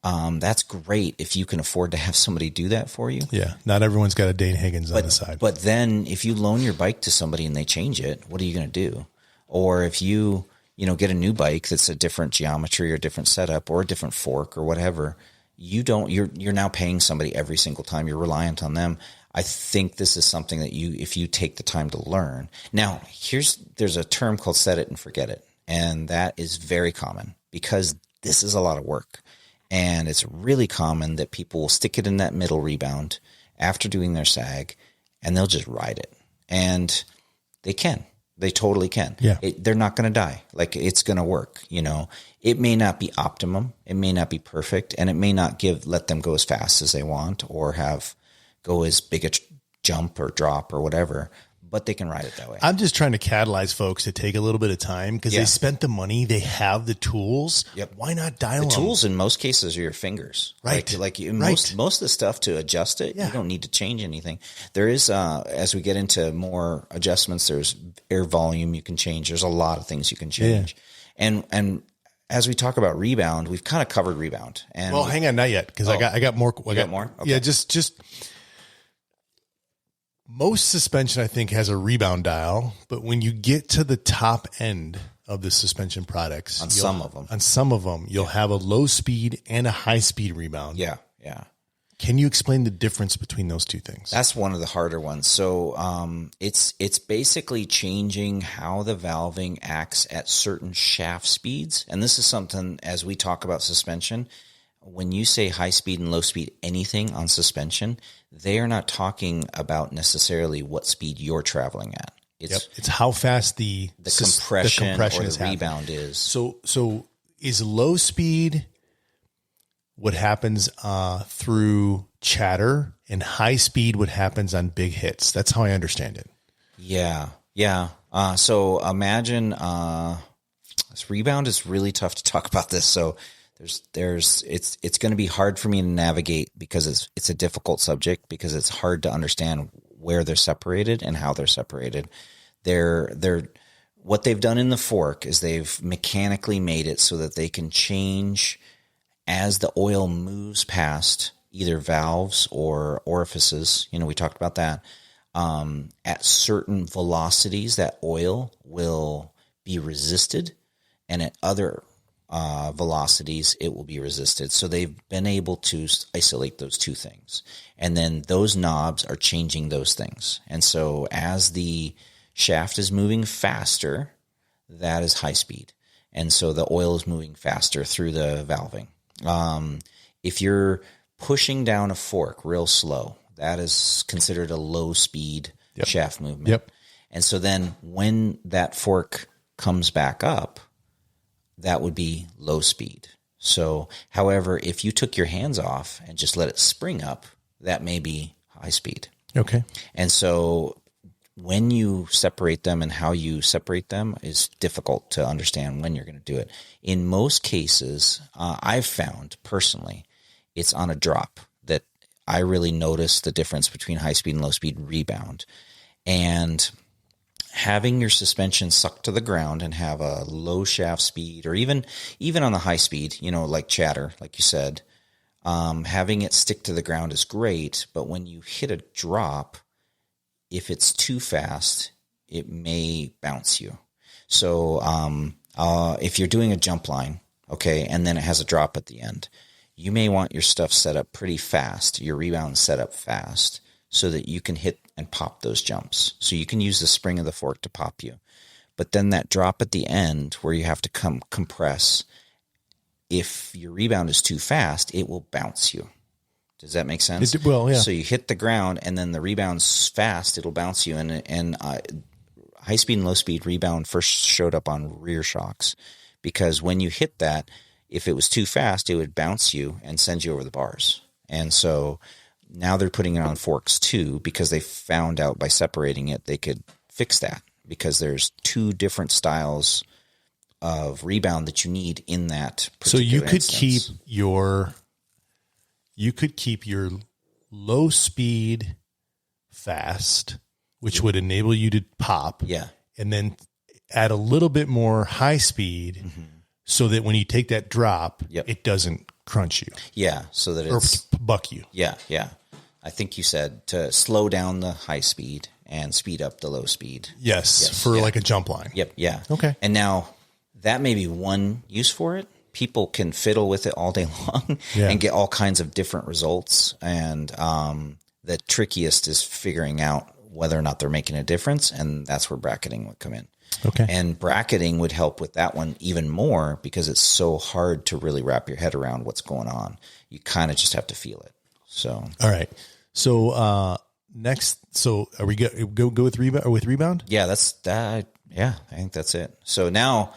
Speaker 2: That's great if you can afford to have somebody do that for you.
Speaker 1: Yeah. Not everyone's got a Dane Higgins on the side.
Speaker 2: But then if you loan your bike to somebody and they change it, what are you going to do? Or if you get a new bike that's a different geometry or different setup or a different fork or whatever, you're now paying somebody every single time. You're reliant on them. I think this is something that if you take the time to learn. Now, there's a term called set it and forget it. And that is very common because this is a lot of work. And it's really common that people will stick it in that middle rebound after doing their sag and they'll just ride it. And they can. They totally can.
Speaker 1: Yeah.
Speaker 2: They're not going to die. Like, it's going to work. It may not be optimum. It may not be perfect. And it may not let them go as fast as they want or go as big a jump or drop or whatever, but they can ride it that way.
Speaker 1: I'm just trying to catalyze folks to take a little bit of time because they spent the money. They have the tools.
Speaker 2: Yep.
Speaker 1: Why not dial them?
Speaker 2: The tools in most cases are your fingers.
Speaker 1: Right.
Speaker 2: Most of the stuff to adjust it, you don't need to change anything. There is, as we get into more adjustments, there's air volume you can change. There's a lot of things you can change. Yeah. And as we talk about rebound, we've kind of covered rebound. And
Speaker 1: hang on, not yet, because I got more.
Speaker 2: I got more? Okay.
Speaker 1: Yeah, just most suspension, I think, has a rebound dial, but when you get to the top end of the suspension products,
Speaker 2: on some of them,
Speaker 1: you'll have a low speed and a high speed rebound.
Speaker 2: Yeah.
Speaker 1: Can you explain the difference between those two things?
Speaker 2: That's one of the harder ones. So it's basically changing how the valving acts at certain shaft speeds. And this is something, as we talk about suspension, when you say high speed and low speed anything on suspension, they are not talking about necessarily what speed you're traveling at.
Speaker 1: It's how fast the
Speaker 2: compression or the
Speaker 1: is
Speaker 2: rebound is.
Speaker 1: So is low speed what happens through chatter, and high speed what happens on big hits? That's how I understand it.
Speaker 2: Yeah. So imagine this rebound is really tough to talk about this. So it's going to be hard for me to navigate because it's a difficult subject because it's hard to understand where they're separated and how they're separated. What they've done in the fork is they've mechanically made it so that they can change as the oil moves past either valves or orifices. We talked about that. At certain velocities, that oil will be resisted, and at other velocities, it will be resisted. So they've been able to isolate those two things. And then those knobs are changing those things. And so as the shaft is moving faster, that is high speed. And so the oil is moving faster through the valving. If you're pushing down a fork real slow, that is considered a low speed shaft movement.
Speaker 1: Yep.
Speaker 2: And so then when that fork comes back up, that would be low speed. So, however, if you took your hands off and just let it spring up, that may be high speed.
Speaker 1: Okay.
Speaker 2: And so when you separate them and how you separate them is difficult to understand when you're going to do it. In most cases, I've found personally, it's on a drop that I really notice the difference between high speed and low speed rebound. And having your suspension suck to the ground and have a low shaft speed, or even on the high speed, like chatter, like you said, having it stick to the ground is great. But when you hit a drop, if it's too fast, it may bounce you. So if you're doing a jump line, okay, and then it has a drop at the end, you may want your stuff set up pretty fast, your rebound set up fast, so that you can hit and pop those jumps. So you can use the spring of the fork to pop you. But then that drop at the end where you have to compress, if your rebound is too fast, it will bounce you. Does that make sense?
Speaker 1: It will, yeah.
Speaker 2: So you hit the ground and then the rebound's fast, it'll bounce you. And high speed and low speed rebound first showed up on rear shocks because when you hit that, if it was too fast, it would bounce you and send you over the bars. And so now they're putting it on forks too, because they found out by separating it, they could fix that because there's two different styles of rebound that you need in that particular
Speaker 1: So you could
Speaker 2: instance.
Speaker 1: keep your low speed fast which would enable you to pop.
Speaker 2: Yeah.
Speaker 1: And then add a little bit more high speed so that when you take that drop, it doesn't crunch you.
Speaker 2: Yeah. So that
Speaker 1: or
Speaker 2: it's
Speaker 1: buck you.
Speaker 2: Yeah. Yeah. I think you said to slow down the high speed and speed up the low speed.
Speaker 1: Yes. For like a jump line.
Speaker 2: Yep. Yeah.
Speaker 1: Okay.
Speaker 2: And now that may be one use for it. People can fiddle with it all day long and get all kinds of different results. And the trickiest is figuring out whether or not they're making a difference. And that's where bracketing would come in.
Speaker 1: Okay.
Speaker 2: And bracketing would help with that one even more because it's so hard to really wrap your head around what's going on. You kind of just have to feel it. So,
Speaker 1: all right. So, next, so are we go with rebound?
Speaker 2: Yeah, that's that. Yeah, I think that's it. So now,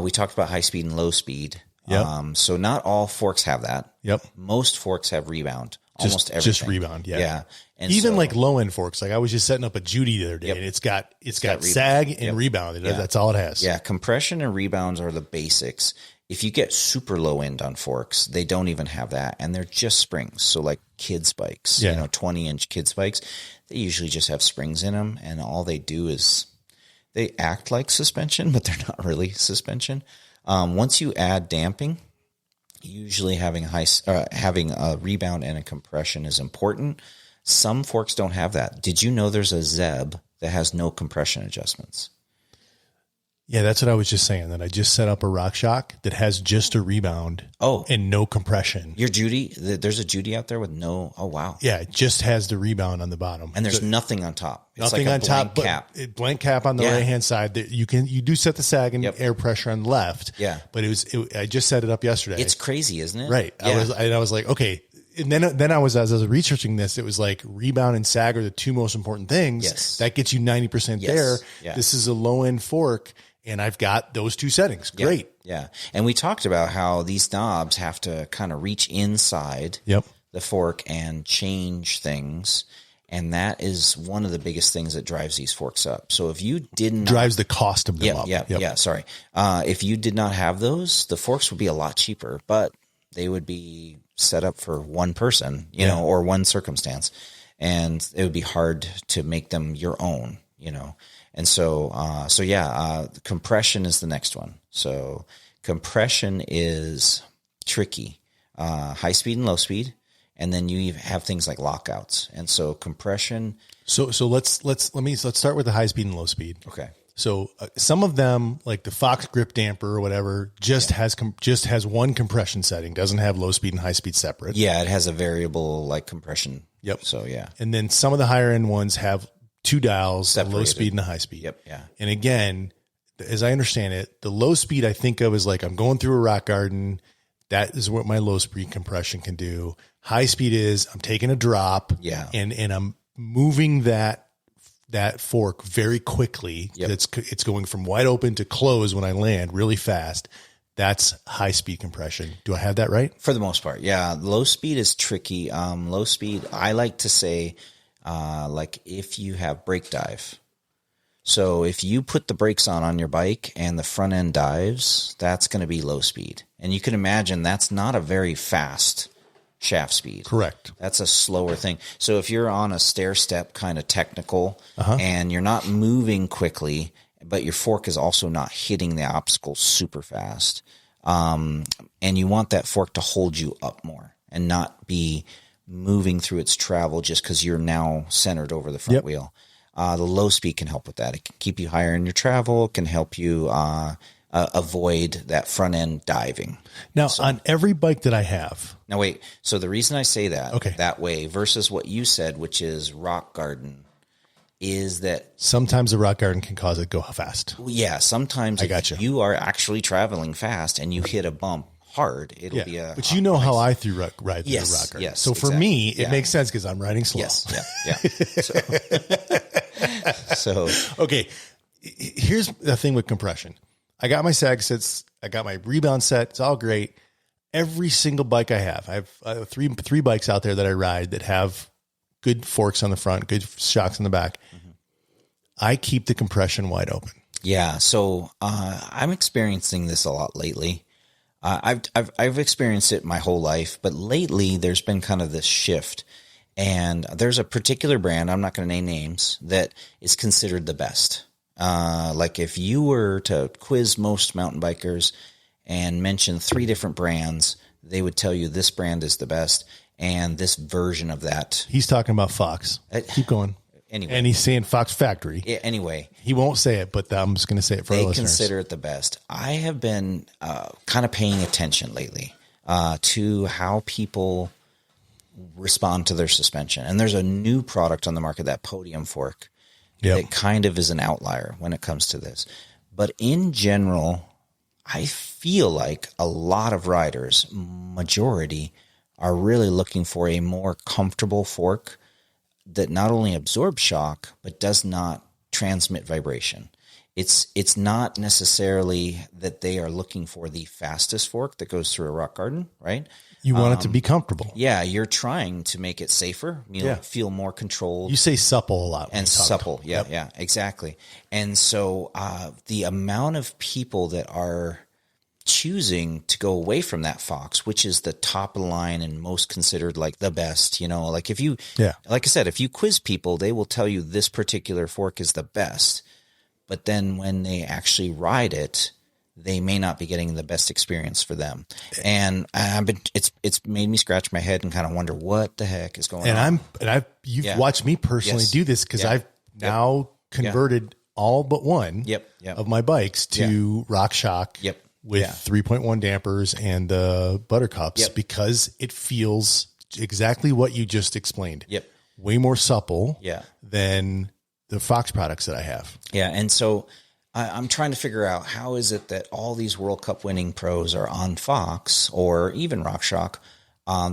Speaker 2: we talked about high speed and low speed.
Speaker 1: Yep.
Speaker 2: So not all forks have that.
Speaker 1: Yep.
Speaker 2: Most forks have rebound. Almost everything.
Speaker 1: Just rebound. Yeah.
Speaker 2: Yeah. And
Speaker 1: even
Speaker 2: so,
Speaker 1: like low end forks. Like I was just setting up a Judy the other day and it's got sag and rebound. That's all it has.
Speaker 2: Yeah. Compression and rebounds are the basics. If you get super low end on forks, they don't even have that. And they're just springs. So like kids bikes, 20-inch kids bikes, they usually just have springs in them. And all they do is they act like suspension, but they're not really suspension. Once you add damping, usually having a rebound and a compression is important. Some forks don't have that. Did you know there's a Zeb that has no compression adjustments?
Speaker 1: Yeah, that's what I was just saying. That I just set up a RockShox that has just a rebound. And no compression.
Speaker 2: Your Judy, there's a Judy out there with no. Oh wow.
Speaker 1: Yeah, it just has the rebound on the bottom,
Speaker 2: and there's nothing on top. It's
Speaker 1: nothing
Speaker 2: like
Speaker 1: on top, cap. But blank cap on the right hand side. That you do set the sag and air pressure on the left.
Speaker 2: Yeah,
Speaker 1: but I just set it up yesterday.
Speaker 2: It's crazy, isn't it?
Speaker 1: Right.
Speaker 2: Yeah.
Speaker 1: I was like, okay. And then I was, as I was researching this, it was like rebound and sag are the two most important things.
Speaker 2: Yes.
Speaker 1: That gets you 90% there.
Speaker 2: Yeah.
Speaker 1: This is a low end fork. And I've got those two settings. Great.
Speaker 2: Yeah. And we talked about how these knobs have to kind of reach inside the fork and change things. And that is one of the biggest things that drives these forks up. So if you didn't
Speaker 1: drives the cost of them up.
Speaker 2: Yeah. Sorry. If you did not have those, the forks would be a lot cheaper, but they would be set up for one person, or one circumstance. And it would be hard to make them your own, And so, compression is the next one. So compression is tricky, high speed and low speed. And then you have things like lockouts. And so compression.
Speaker 1: So let's start with the high speed and low speed.
Speaker 2: Okay.
Speaker 1: So some of them, like the Fox grip damper or whatever, just has one compression setting, doesn't have low speed and high speed separate.
Speaker 2: Yeah. It has a variable like compression.
Speaker 1: Yep.
Speaker 2: So yeah.
Speaker 1: And then some of the higher end ones have two dials,
Speaker 2: separated.
Speaker 1: Low speed and the high speed.
Speaker 2: Yep. Yeah.
Speaker 1: And again, as I understand it, the low speed I think of as like I'm going through a rock garden. That is what my low speed compression can do. High speed is I'm taking a drop.
Speaker 2: Yeah.
Speaker 1: And I'm moving that fork very quickly.
Speaker 2: Yep.
Speaker 1: It's going from wide open to close when I land really fast. That's high speed compression. Do I have that right?
Speaker 2: For the most part. Yeah. Low speed is tricky. Low speed, I like to say, like if you have brake dive. So if you put the brakes on your bike and the front end dives, that's going to be low speed. And you can imagine that's not a very fast shaft speed.
Speaker 1: Correct.
Speaker 2: That's a slower thing. So if you're on a stair step kind of technical and you're not moving quickly, but your fork is also not hitting the obstacle super fast, and you want that fork to hold you up more and not be moving through its travel just because you're now centered over the front wheel. The low speed can help with that. It can keep you higher in your travel. It can help you avoid that front end diving.
Speaker 1: Now, on every bike that I have.
Speaker 2: Now, wait. So the reason I say that that way versus what you said, which is rock garden, is that
Speaker 1: sometimes the rock garden can cause it to go fast.
Speaker 2: Yeah, sometimes if you are actually traveling fast and you hit a bump hard, it'll be a.
Speaker 1: But you know how I ride through the rock garden.
Speaker 2: Yes.
Speaker 1: So for me, it makes sense because I'm riding slow.
Speaker 2: Yes. Yeah. So
Speaker 1: okay, here's the thing with compression. I got my sag sets. I got my rebound set. It's all great. Every single bike I have three bikes out there that I ride that have good forks on the front, good shocks on the back. Mm-hmm. I keep the compression wide open.
Speaker 2: Yeah. So I'm experiencing this a lot lately. I've experienced it my whole life, but lately there's been kind of this shift. And there's a particular brand, I'm not going to name names, that is considered the best. Like if you were to quiz most mountain bikers and mention 3 different brands, they would tell you this brand is the best and this version of that.
Speaker 1: He's talking about Fox. Keep going.
Speaker 2: Anyway.
Speaker 1: And he's saying Fox Factory.
Speaker 2: Yeah, anyway.
Speaker 1: He won't say it, but I'm just going to say it for our listeners.
Speaker 2: They consider it the best. I have been kind of paying attention lately to how people respond to their suspension. And there's a new product on the market, that podium fork, that kind of is an outlier when it comes to this. But in general, I feel like a lot of riders, majority, are really looking for a more comfortable fork that not only absorbs shock, but does not transmit vibration. It's not necessarily that they are looking for the fastest fork that goes through a rock garden, right?
Speaker 1: You want it to be comfortable.
Speaker 2: Yeah, you're trying to make it safer, feel more controlled.
Speaker 1: You say supple a lot.
Speaker 2: And supple, yeah, exactly. And so the amount of people that are choosing to go away from that Fox, which is the top of the line and most considered like the best, like if you, like I said, if you quiz people, they will tell you this particular fork is the best. But then when they actually ride it, they may not be getting the best experience for them. And it's made me scratch my head and kind of wonder what the heck is going on.
Speaker 1: You've watched me personally do this because I've now converted all but one of my bikes to RockShox with 3.1 dampers and the buttercups because it feels exactly what you just explained. Way more supple than the Fox products that I have.
Speaker 2: Yeah. And so I'm trying to figure out how is it that all these World Cup winning pros are on Fox or even RockShox.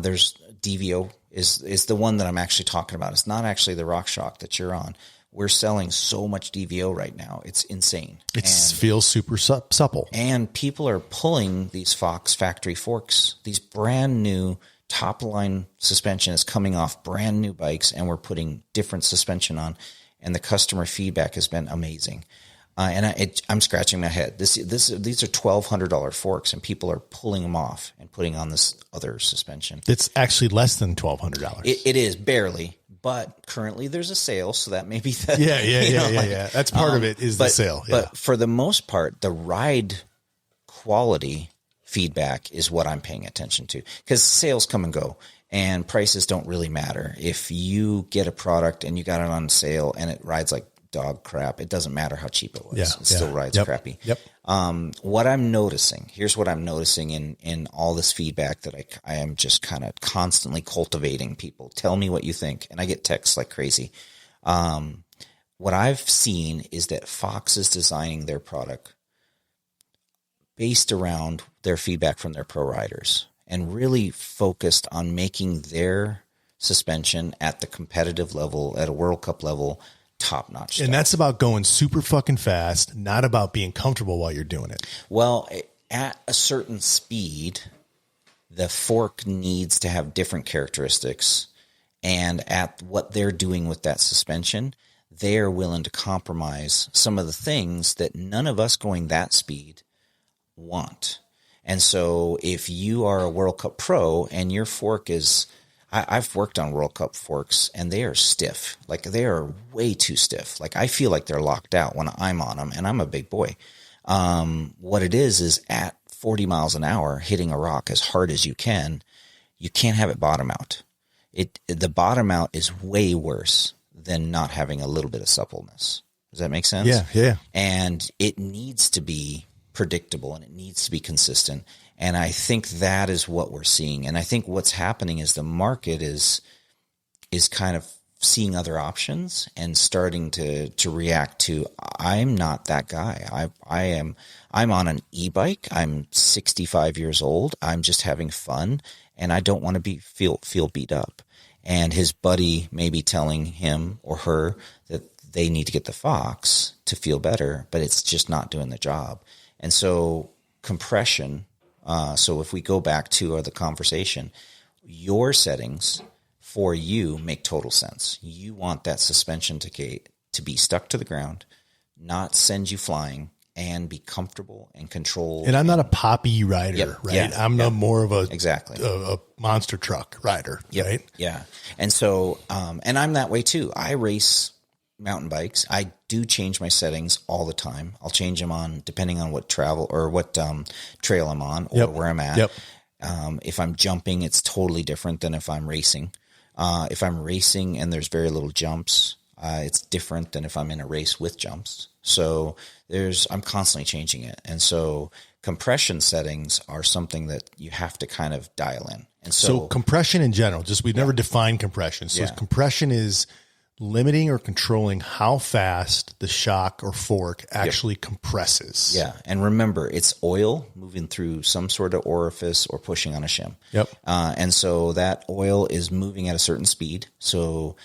Speaker 2: There's DVO is the one that I'm actually talking about. It's not actually the RockShox that you're on. We're selling so much DVO right now. It's insane.
Speaker 1: It feels super supple.
Speaker 2: And people are pulling these Fox factory forks, these brand new top line suspension is coming off brand new bikes, and we're putting different suspension on. And the customer feedback has been amazing. I'm scratching my head. These are $1,200 forks, and people are pulling them off and putting on this other suspension.
Speaker 1: It's actually less than $1,200.
Speaker 2: It is barely, but currently there's a sale, so that may be the
Speaker 1: yeah. That's part of it is the sale. Yeah.
Speaker 2: But for the most part, the ride quality feedback is what I'm paying attention to, because sales come and go. And prices don't really matter. If you get a product and you got it on sale and it rides like dog crap, it doesn't matter how cheap it was. It still rides crappy. What I'm noticing, here's what I'm noticing in all this feedback that I am just kind of constantly cultivating people. Tell me what you think. And I get texts like crazy. What I've seen is that Fox is designing their product based around their feedback from their pro riders, and really focused on making their suspension at the competitive level, at a World Cup level, top-notch stuff.
Speaker 1: And that's about going super fucking fast, not about being comfortable while you're doing it.
Speaker 2: Well, at a certain speed, the fork needs to have different characteristics. And at what they're doing with that suspension, they're willing to compromise some of the things that none of us going that speed want. And so if you are a World Cup pro and your fork is, I've worked on World Cup forks and they are stiff. Like they are way too stiff. Like I feel like they're locked out when I'm on them, and I'm a big boy. What it is at 40 miles an hour hitting a rock as hard as you can't have it bottom out. The bottom out is way worse than not having a little bit of suppleness. Does that make sense?
Speaker 1: Yeah.
Speaker 2: And it needs to be predictable and it needs to be consistent. And I think that is what we're seeing. And I think what's happening is the market is kind of seeing other options and starting to react to, I'm not that guy. I'm on an e-bike. I'm 65 years old. I'm just having fun and I don't want to feel beat up. And his buddy may be telling him or her that they need to get the Fox to feel better, but it's just not doing the job. And so compression, so if we go back to the conversation, your settings for you make total sense. You want that suspension to be stuck to the ground, not send you flying, and be comfortable and controlled.
Speaker 1: And I'm not a poppy rider, right?
Speaker 2: Yeah,
Speaker 1: I'm not more of a monster truck rider, right?
Speaker 2: Yeah. And so, and I'm that way too. I race mountain bikes. I do change my settings all the time. I'll change them on depending on what travel or what trail I'm on or where I'm at. If I'm jumping, it's totally different than if I'm racing. If I'm racing and there's very little jumps, it's different than if I'm in a race with jumps. So I'm constantly changing it. And so compression settings are something that you have to kind of dial in. And
Speaker 1: so compression in general, we've never defined compression. So compression is limiting or controlling how fast the shock or fork actually compresses.
Speaker 2: Yeah. And remember, it's oil moving through some sort of orifice or pushing on a shim. And so that oil is moving at a certain speed. So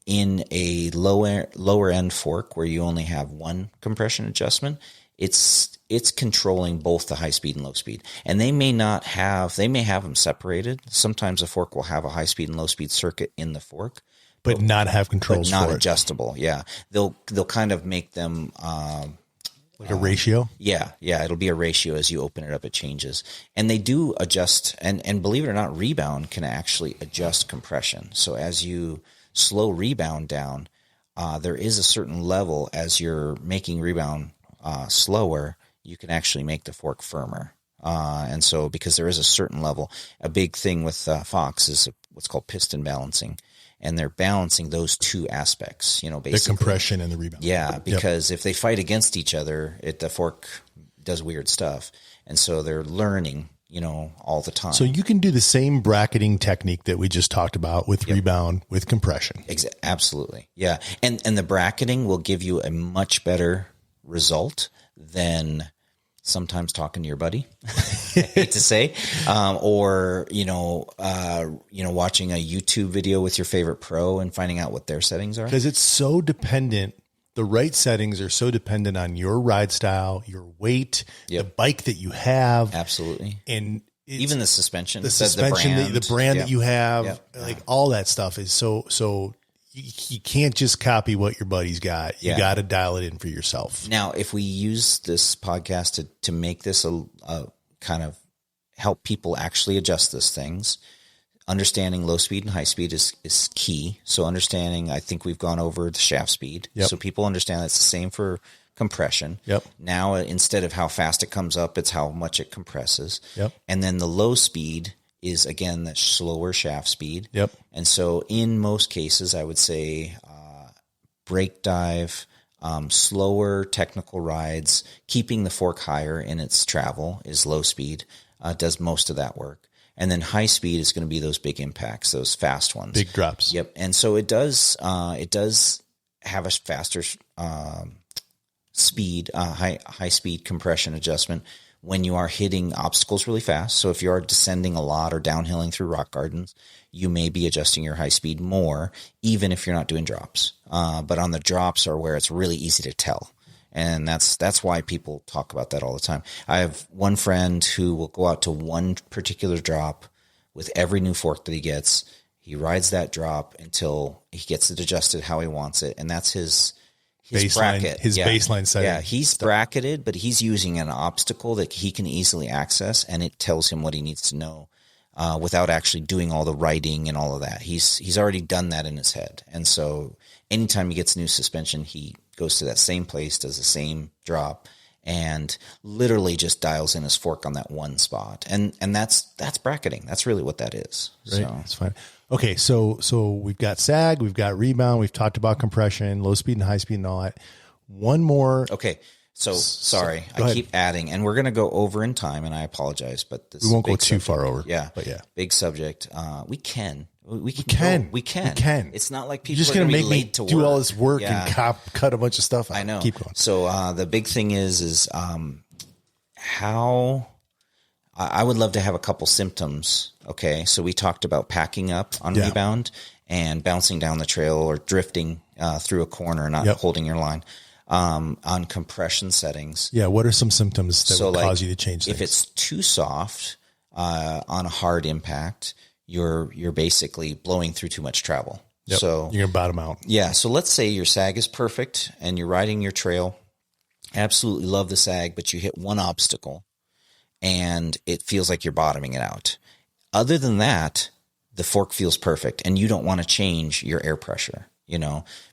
Speaker 2: in a lower end fork where you only have one compression adjustment, it's controlling both the high speed and low speed. And they may have them separated. Sometimes a fork will have a high speed and low speed circuit in the fork,
Speaker 1: but not have controls
Speaker 2: but not
Speaker 1: for
Speaker 2: adjustable. Yeah. They'll kind of make them,
Speaker 1: like a ratio.
Speaker 2: Yeah. It'll be a ratio. As you open it up, it changes, and they do adjust. And believe it or not, rebound can actually adjust compression. So as you slow rebound down, there is a certain level as you're making rebound slower, you can actually make the fork firmer. And so because there is a certain level, a big thing with Fox is what's called piston balancing. And they're balancing those two aspects, basically.
Speaker 1: The compression and the rebound.
Speaker 2: Yeah, because if they fight against each other, the fork does weird stuff. And so they're learning, all the time.
Speaker 1: So you can do the same bracketing technique that we just talked about with rebound, with compression.
Speaker 2: Absolutely. Yeah. And the bracketing will give you a much better result than sometimes talking to your buddy, I hate to say, or, watching a YouTube video with your favorite pro and finding out what their settings are.
Speaker 1: Because it's so dependent. The right settings are so dependent on your ride style, your weight, the bike that you have.
Speaker 2: Absolutely.
Speaker 1: And
Speaker 2: even the suspension,
Speaker 1: the brand that you have, all that stuff is so you can't just copy what your buddy's got. You got to dial it in for yourself.
Speaker 2: Now, if we use this podcast to make this a kind of help people actually adjust these things, understanding low speed and high speed is key. So understanding, I think we've gone over the shaft speed. So people understand that's the same for compression. Now, instead of how fast it comes up, it's how much it compresses. And then the low speed is, again, the slower shaft speed. And so in most cases, I would say brake dive, slower technical rides, keeping the fork higher in its travel is low speed, does most of that work. And then high speed is going to be those big impacts, those fast ones.
Speaker 1: Big drops.
Speaker 2: And so it does have a faster speed, high speed compression adjustment when you are hitting obstacles really fast. So if you are descending a lot or downhilling through rock gardens, you may be adjusting your high speed more, even if you're not doing drops. But on the drops are where it's really easy to tell. And that's why people talk about that all the time. I have one friend who will go out to one particular drop with every new fork that he gets. He rides that drop until he gets it adjusted how he wants it. And that's his baseline bracket.
Speaker 1: His baseline setting.
Speaker 2: Yeah, he's bracketed, but he's using an obstacle that he can easily access, and it tells him what he needs to know without actually doing all the writing and all of that. He's already done that in his head. And so anytime he gets new suspension, he goes to that same place, does the same drop, and literally just dials in his fork on that one spot. And that's bracketing. That's really what that is.
Speaker 1: Right. So that's fine. Okay. So we've got sag, we've got rebound, we've talked about compression, low speed and high speed and all that. One more.
Speaker 2: Okay. So sorry, I keep adding, and we're going to go over in time, and I apologize, but this
Speaker 1: we won't go too far over.
Speaker 2: Yeah.
Speaker 1: But yeah.
Speaker 2: Big subject. We can. We can. It's not like people
Speaker 1: You're just
Speaker 2: going to
Speaker 1: make me
Speaker 2: to
Speaker 1: do
Speaker 2: work.
Speaker 1: all this work and cut a bunch of stuff out.
Speaker 2: I know.
Speaker 1: Keep going.
Speaker 2: So the big thing is how I would love to have a couple symptoms. Okay, so we talked about packing up on rebound and bouncing down the trail or drifting through a corner, not holding your line. On compression settings.
Speaker 1: Yeah, what are some symptoms that would cause you to change things?
Speaker 2: If it's too soft on a hard impact, you're basically blowing through too much travel. So
Speaker 1: you're going to bottom out.
Speaker 2: Yeah, so let's say your sag is perfect and you're riding your trail absolutely love the sag, but you hit one obstacle and it feels like you're bottoming it out. Other than that, the fork feels perfect, and you don't want to change your air pressure,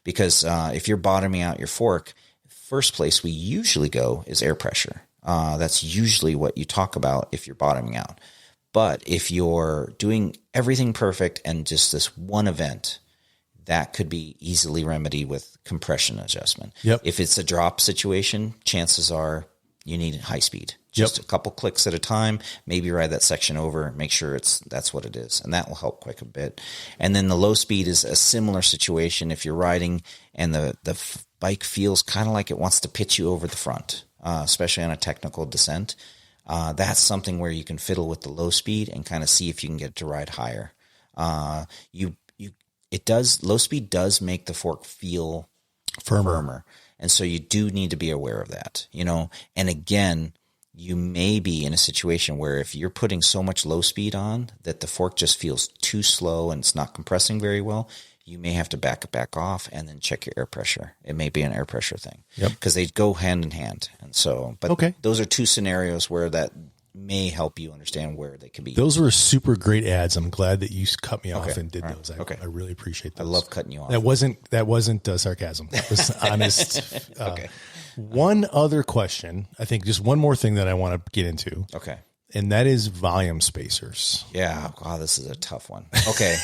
Speaker 2: because if you're bottoming out your fork, first place we usually go is air pressure. That's usually what you talk about if you're bottoming out. But if you're doing everything perfect and just this one event, that could be easily remedied with compression adjustment.
Speaker 1: Yep.
Speaker 2: If it's a drop situation, chances are you need high speed. Just a couple clicks at a time, maybe ride that section over, make sure that's what it is. And that will help quite a bit. And then the low speed is a similar situation. If you're riding and the bike feels kind of like it wants to pitch you over the front, especially on a technical descent, that's something where you can fiddle with the low speed and kind of see if you can get it to ride higher. Low speed does make the fork feel firmer. And so you do need to be aware of that, and again, you may be in a situation where if you're putting so much low speed on that the fork just feels too slow and it's not compressing very well, you may have to back off and then check your air pressure. It may be an air pressure thing because they go hand in hand. And so, but those are two scenarios where that may help you understand where they could be.
Speaker 1: Those were super great ads. I'm glad that you cut me off and did those. I really appreciate those.
Speaker 2: I love cutting you off.
Speaker 1: That wasn't sarcasm. That was honest. One other question, I think just one more thing that I want to get into.
Speaker 2: Okay.
Speaker 1: And that is volume spacers.
Speaker 2: Yeah. Wow, this is a tough one. Okay.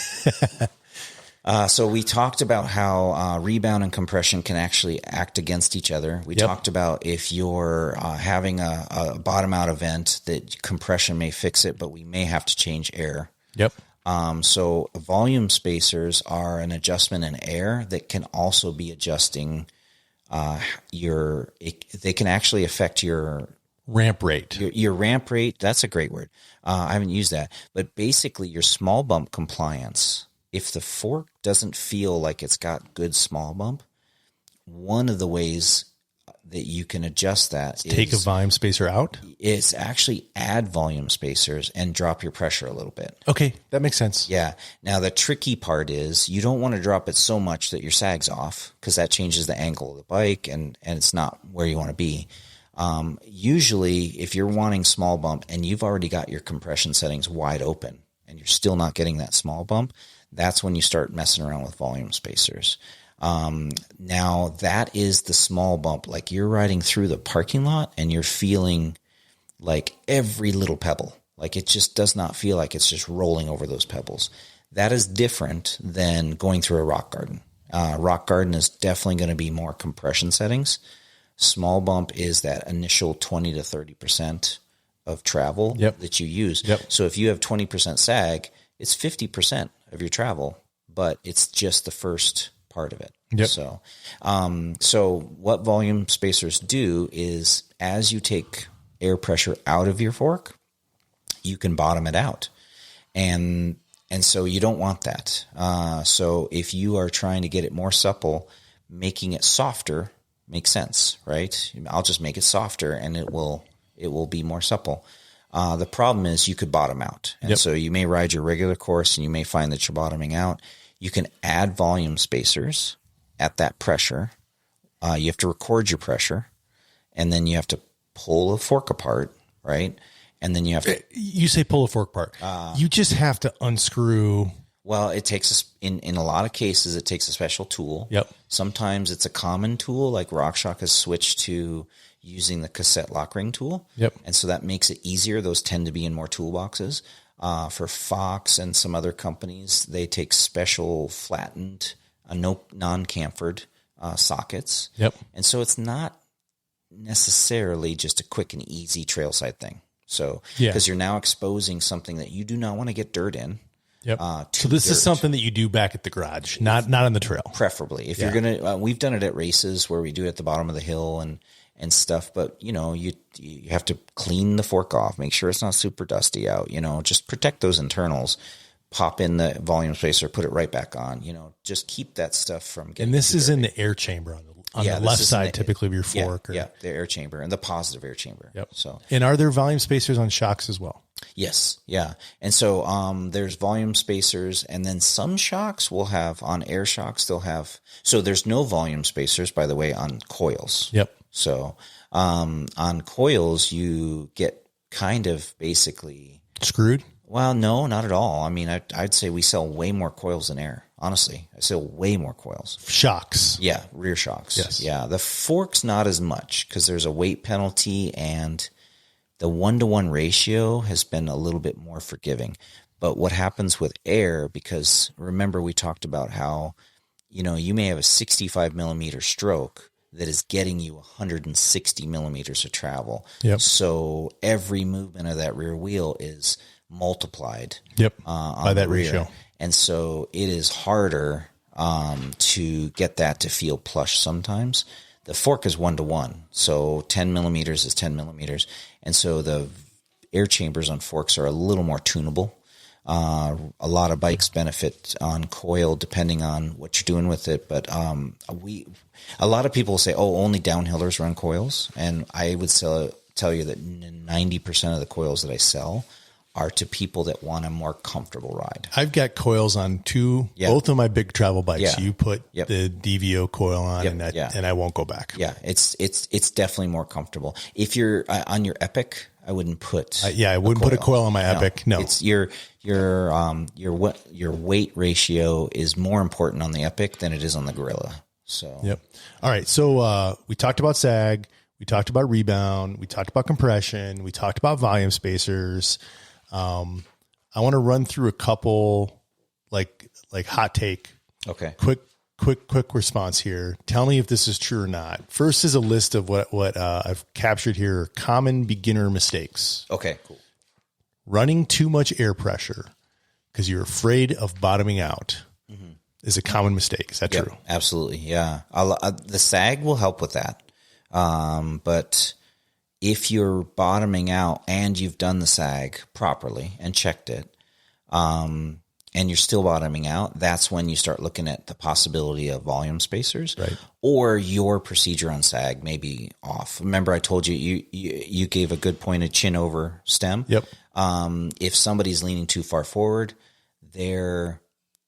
Speaker 2: So we talked about how rebound and compression can actually act against each other. We talked about if you're having a bottom out event that compression may fix it, but we may have to change air.
Speaker 1: Yep.
Speaker 2: So volume spacers are an adjustment in air that can also be adjusting they can actually affect your
Speaker 1: ramp rate.
Speaker 2: Your ramp rate. That's a great word. I haven't used that, but basically your small bump compliance. If the fork doesn't feel like it's got good small bump, one of the ways that you can adjust that is
Speaker 1: take a volume spacer out.
Speaker 2: It's actually add volume spacers and drop your pressure a little bit.
Speaker 1: Okay, that makes sense.
Speaker 2: Yeah. Now the tricky part is you don't want to drop it so much that your sag's off, because that changes the angle of the bike and it's not where you want to be. Usually if you're wanting small bump and you've already got your compression settings wide open and you're still not getting that small bump, that's when you start messing around with volume spacers. Now that is the small bump. Like you're riding through the parking lot and you're feeling like every little pebble, like it just does not feel like it's just rolling over those pebbles. That is different than going through a rock garden. Rock garden is definitely going to be more compression settings. Small bump is that initial 20 to 30% of travel that you use. So if you have 20% sag, it's 50% of your travel, but it's just the first part of it. So what volume spacers do is as you take air pressure out of your fork, you can bottom it out. And so you don't want that. So if you are trying to get it more supple, making it softer makes sense, right? I'll just make it softer and it will be more supple. The problem is you could bottom out. And so you may ride your regular course and you may find that you're bottoming out. You can add volume spacers at that pressure. You have to record your pressure, and then you have to pull a fork apart, right? And then you have to...
Speaker 1: You say pull a fork apart. You just have to unscrew...
Speaker 2: Well, it takes in a lot of cases, it takes a special tool. Sometimes it's a common tool, like RockShox has switched to using the cassette lock ring tool. And so that makes it easier. Those tend to be in more toolboxes. For Fox and some other companies, they take special flattened, non-chamfered sockets. And so it's not necessarily just a quick and easy trailside thing. So because you're now exposing something that you do not want to get dirt in.
Speaker 1: So this is something that you do back at the garage, not on the trail.
Speaker 2: Preferably. If you're going to, we've done it at races where we do it at the bottom of the hill and stuff, but you have to clean the fork off, make sure it's not super dusty out, just protect those internals, pop in the volume spacer, put it right back on, just keep that stuff from getting.
Speaker 1: And this is in the air chamber on the left side, typically of your fork.
Speaker 2: The air chamber and the positive air chamber. So,
Speaker 1: and are there volume spacers on shocks as well?
Speaker 2: Yes. Yeah. And so, there's volume spacers, and then some shocks will have on air shocks, so there's no volume spacers, by the way, on coils. So, On coils, you get kind of basically
Speaker 1: Screwed?
Speaker 2: well, no, not at all. I mean, I'd say we sell way more coils than air. Honestly, I sell way more coils.
Speaker 1: Shocks.
Speaker 2: Yeah, rear shocks.
Speaker 1: Yes.
Speaker 2: Yeah, the forks not as much because there's a weight penalty, and the 1-to-1 ratio has been a little bit more forgiving. But what happens with air, because remember we talked about how, you may have a 65 millimeter stroke that is getting you 160 millimeters of travel.
Speaker 1: Yep.
Speaker 2: So every movement of that rear wheel is multiplied.
Speaker 1: Yep.
Speaker 2: On
Speaker 1: By
Speaker 2: the
Speaker 1: that
Speaker 2: rear.
Speaker 1: ratio.
Speaker 2: And so it is harder to get that to feel plush sometimes. The fork is 1-to-1. So 10 millimeters is 10 millimeters. And so the air chambers on forks are a little more tunable. A lot of bikes benefit on coil depending on what you're doing with it. But a lot of people say, oh, only downhillers run coils. And I would tell you that 90% of the coils that I sell are to people that want a more comfortable ride.
Speaker 1: I've got coils on both of my big travel bikes.
Speaker 2: Yeah.
Speaker 1: You put the DVO coil on and I won't go back.
Speaker 2: Yeah, it's definitely more comfortable. If you're on your Epic, I wouldn't put.
Speaker 1: I wouldn't put a coil on my Epic. No,
Speaker 2: it's your weight ratio is more important on the Epic than it is on the Gorilla. So
Speaker 1: yep. All right. So we talked about sag. We talked about rebound. We talked about compression. We talked about volume spacers. I want to run through a couple like hot take.
Speaker 2: Okay.
Speaker 1: Quick response here. Tell me if this is true or not. First is a list of what I've captured here. Common beginner mistakes.
Speaker 2: Okay, cool.
Speaker 1: Running too much air pressure because you're afraid of bottoming out is a common mistake. Is that true?
Speaker 2: Absolutely. Yeah. The sag will help with that. But if you're bottoming out and you've done the sag properly and checked it, and you're still bottoming out, that's when you start looking at the possibility of volume spacers,
Speaker 1: right?
Speaker 2: Or your procedure on sag may be off. Remember, I told you gave a good point of chin over stem.
Speaker 1: Yep.
Speaker 2: If somebody's leaning too far forward, their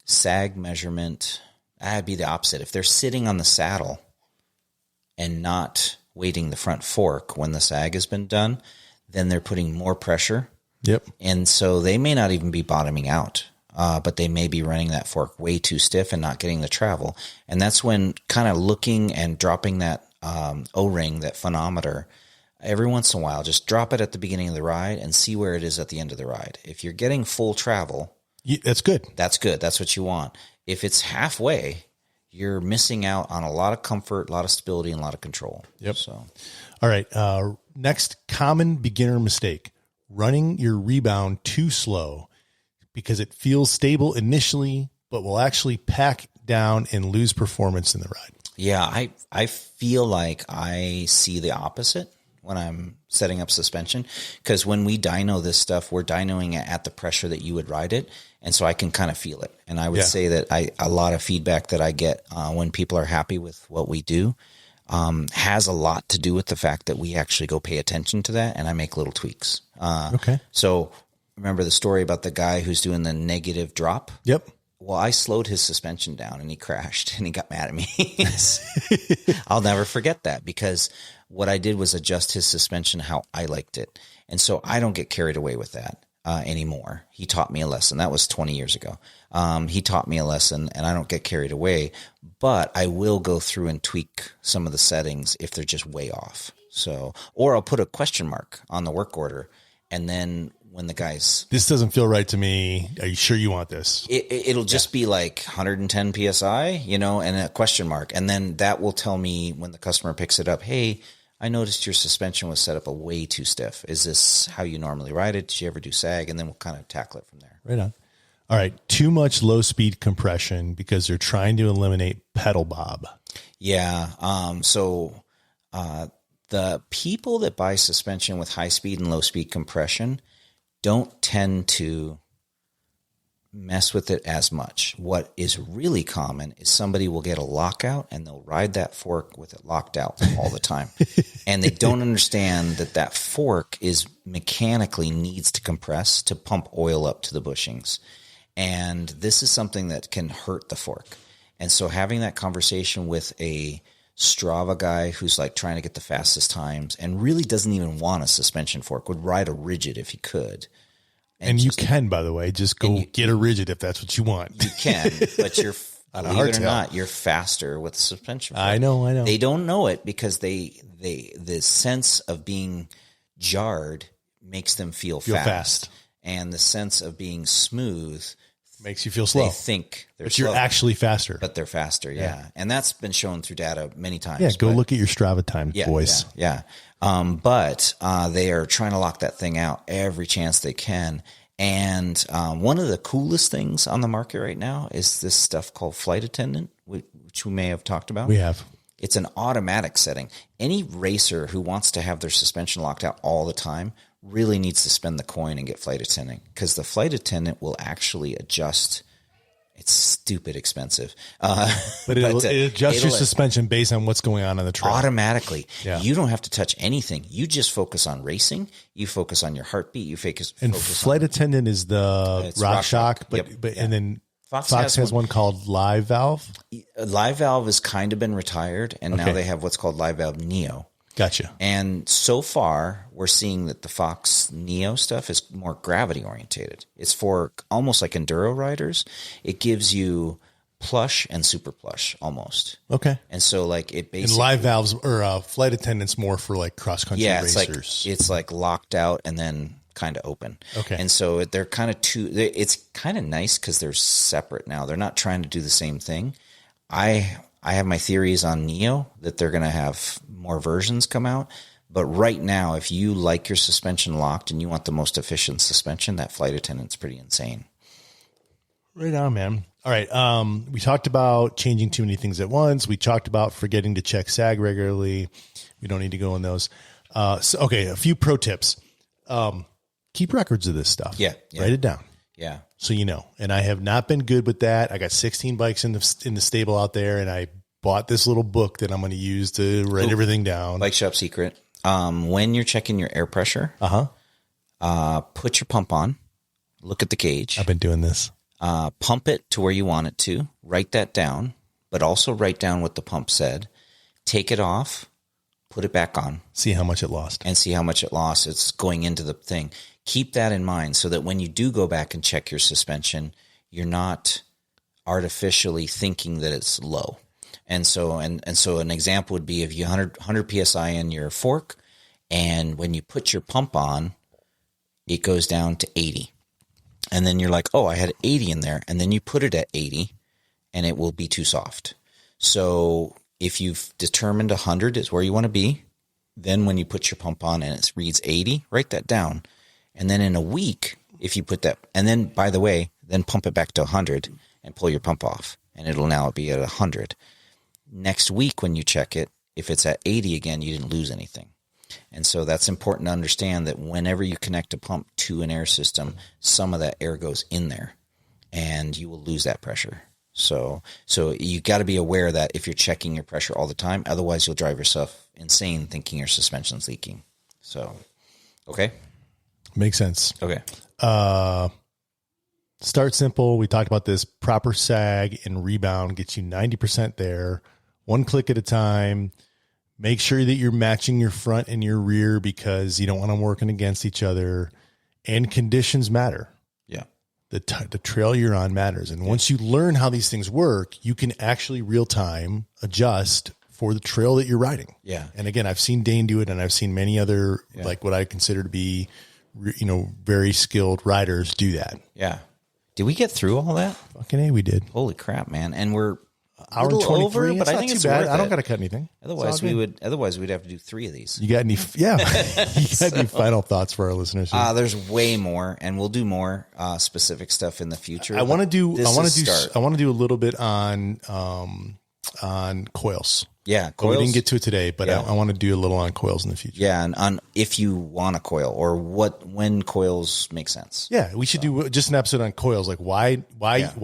Speaker 2: sag measurement, that'd be the opposite. If they're sitting on the saddle and not weighting the front fork when the sag has been done, then they're putting more pressure.
Speaker 1: Yep.
Speaker 2: And so they may not even be bottoming out, but they may be running that fork way too stiff and not getting the travel. And that's when kind of looking and dropping that O-ring, that phonometer, every once in a while, just drop it at the beginning of the ride and see where it is at the end of the ride. If you're getting full travel,
Speaker 1: that's good.
Speaker 2: That's good. That's what you want. If it's halfway, you're missing out on a lot of comfort, a lot of stability, and a lot of control.
Speaker 1: Yep.
Speaker 2: So,
Speaker 1: all right. Next common beginner mistake: running your rebound too slow because it feels stable initially, but will actually pack down and lose performance in the ride.
Speaker 2: Yeah, I feel like I see the opposite when I'm setting up suspension, because when we dyno this stuff, we're dynoing it at the pressure that you would ride it. And so I can kind of feel it. And I would say that a lot of feedback that I get when people are happy with what we do has a lot to do with the fact that we actually go pay attention to that, and I make little tweaks.
Speaker 1: Okay.
Speaker 2: So remember the story about the guy who's doing the negative drop?
Speaker 1: Yep.
Speaker 2: Well, I slowed his suspension down and he crashed and he got mad at me. I'll never forget that, because what I did was adjust his suspension how I liked it. And so I don't get carried away with that anymore. He taught me a lesson. That was 20 years ago. He taught me a lesson, and I don't get carried away, but I will go through and tweak some of the settings if they're just way off. So, or I'll put a question mark on the work order, and then when the guys,
Speaker 1: this doesn't feel right to me. Are you sure you want this?
Speaker 2: It'll just be like 110 PSI, and a question mark. And then that will tell me when the customer picks it up, hey, I noticed your suspension was set up a way too stiff. Is this how you normally ride it? Did you ever do sag? And then we'll kind of tackle it from there.
Speaker 1: Right on. All right. Too much low speed compression because they're trying to eliminate pedal bob.
Speaker 2: Yeah. So the people that buy suspension with high speed and low speed compression don't tend to mess with it as much. What is really common is somebody will get a lockout and they'll ride that fork with it locked out all the time. And they don't understand that fork is mechanically needs to compress to pump oil up to the bushings. And this is something that can hurt the fork. And so having that conversation with a Strava guy who's like trying to get the fastest times and really doesn't even want a suspension fork, would ride a rigid if he could.
Speaker 1: And you can, by the way, just go get a rigid if that's what you want.
Speaker 2: You can, but you're, believe it or not, you're faster with the suspension fork.
Speaker 1: I know.
Speaker 2: They don't know it because the sense of being jarred makes them feel fast. And the sense of being smooth
Speaker 1: makes you feel slow.
Speaker 2: They think they're
Speaker 1: slow. You're actually faster.
Speaker 2: But they're faster, yeah. And that's been shown through data many times.
Speaker 1: Yeah, go look at your Strava time, boys.
Speaker 2: Yeah. But they are trying to lock that thing out every chance they can. And one of the coolest things on the market right now is this stuff called Flight Attendant, which we may have talked about.
Speaker 1: We have.
Speaker 2: It's an automatic setting. Any racer who wants to have their suspension locked out all the time really needs to spend the coin and get Flight Attendant, because the Flight Attendant will actually adjust. It's stupid expensive.
Speaker 1: But it adjusts your suspension based on what's going on the trail.
Speaker 2: Automatically.
Speaker 1: Yeah.
Speaker 2: You don't have to touch anything. You just focus on racing. You focus on your heartbeat. You focus
Speaker 1: Flight Attendant is the Rock Shock, and then Fox has one called Live Valve.
Speaker 2: Live Valve has kind of been retired, and now they have what's called Live Valve Neo.
Speaker 1: Gotcha.
Speaker 2: And so far, we're seeing that the Fox Neo stuff is more gravity orientated. It's for almost like enduro riders. It gives you plush and super plush almost.
Speaker 1: Okay.
Speaker 2: And so like it basically.
Speaker 1: And Live Valves or Flight Attendants more for like cross country racers.
Speaker 2: It's like locked out and then kind of open.
Speaker 1: Okay.
Speaker 2: And so they're kind of it's kind of nice because they're separate now. They're not trying to do the same thing. I have my theories on Neo that they're going to have more versions come out. But right now, if you like your suspension locked and you want the most efficient suspension, that Flight Attendant's pretty insane.
Speaker 1: Right on, man. All right. We talked about changing too many things at once. We talked about forgetting to check sag regularly. We don't need to go in those. A few pro tips. Keep records of this stuff.
Speaker 2: Yeah.
Speaker 1: Write it down.
Speaker 2: Yeah.
Speaker 1: So you know, and I have not been good with that. I got 16 bikes in the stable out there, and I bought this little book that I'm going to use to write everything down.
Speaker 2: Bike shop secret. When you're checking your air pressure, put your pump on, look at the gauge.
Speaker 1: I've been doing this.
Speaker 2: Pump it to where you want it to. Write that down, but also write down what the pump said. Take it off, put it back on.
Speaker 1: See how much it lost.
Speaker 2: And see how much it lost. It's going into the thing. Keep that in mind so that when you do go back and check your suspension, you're not artificially thinking that it's low. And so an example would be if you 100 PSI in your fork, and when you put your pump on, it goes down to 80. And then you're like, oh, I had 80 in there. And then you put it at 80 and it will be too soft. So if you've determined 100 is where you want to be, then when you put your pump on and it reads 80, write that down. And then in a week, if you put that, and then by the way, then pump it back to 100 and pull your pump off, and it'll now be at 100. Next week, when you check it, if it's at 80 again, you didn't lose anything. And so that's important to understand that whenever you connect a pump to an air system, some of that air goes in there and you will lose that pressure. So you got to be aware that if you're checking your pressure all the time, otherwise you'll drive yourself insane thinking your suspension's leaking. So, okay.
Speaker 1: Makes sense.
Speaker 2: Okay.
Speaker 1: Start simple. We talked about this. Proper sag and rebound gets you 90% there. One click at a time. Make sure that you're matching your front and your rear because you don't want them working against each other. And conditions matter.
Speaker 2: Yeah.
Speaker 1: The trail you're on matters. And once you learn how these things work, you can actually real time adjust for the trail that you're riding.
Speaker 2: Yeah.
Speaker 1: And again, I've seen Dane do it, and I've seen many other, like what I consider to be, very skilled riders do that.
Speaker 2: Yeah. Did we get through all that?
Speaker 1: Fucking A, we did.
Speaker 2: Holy crap, man. And we're
Speaker 1: hour and 23,
Speaker 2: over, but I think it's
Speaker 1: bad.
Speaker 2: worth
Speaker 1: I don't
Speaker 2: it.
Speaker 1: got to cut anything.
Speaker 2: Otherwise we'd have to do 3 of these.
Speaker 1: You got any? Yeah. You got any final thoughts for our listeners?
Speaker 2: There's way more, and we'll do more specific stuff in the future.
Speaker 1: I want to do a little bit on coils.
Speaker 2: Yeah,
Speaker 1: coils. We didn't get to it today, but I want to do a little on coils in the future.
Speaker 2: Yeah, and on if you want a coil or when coils make sense.
Speaker 1: Yeah, we should do just an episode on coils, like why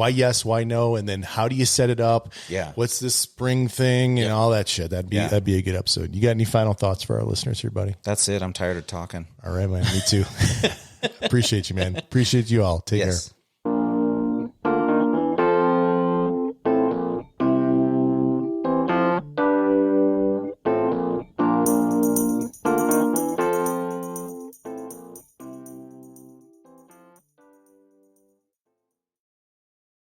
Speaker 1: yes, why no, and then how do you set it up?
Speaker 2: Yeah,
Speaker 1: what's this spring thing and all that shit. That'd be a good episode. You got any final thoughts for our listeners here, buddy?
Speaker 2: That's it. I'm tired of talking.
Speaker 1: All right, man. Me too. Appreciate you, man. Appreciate you all. Take care.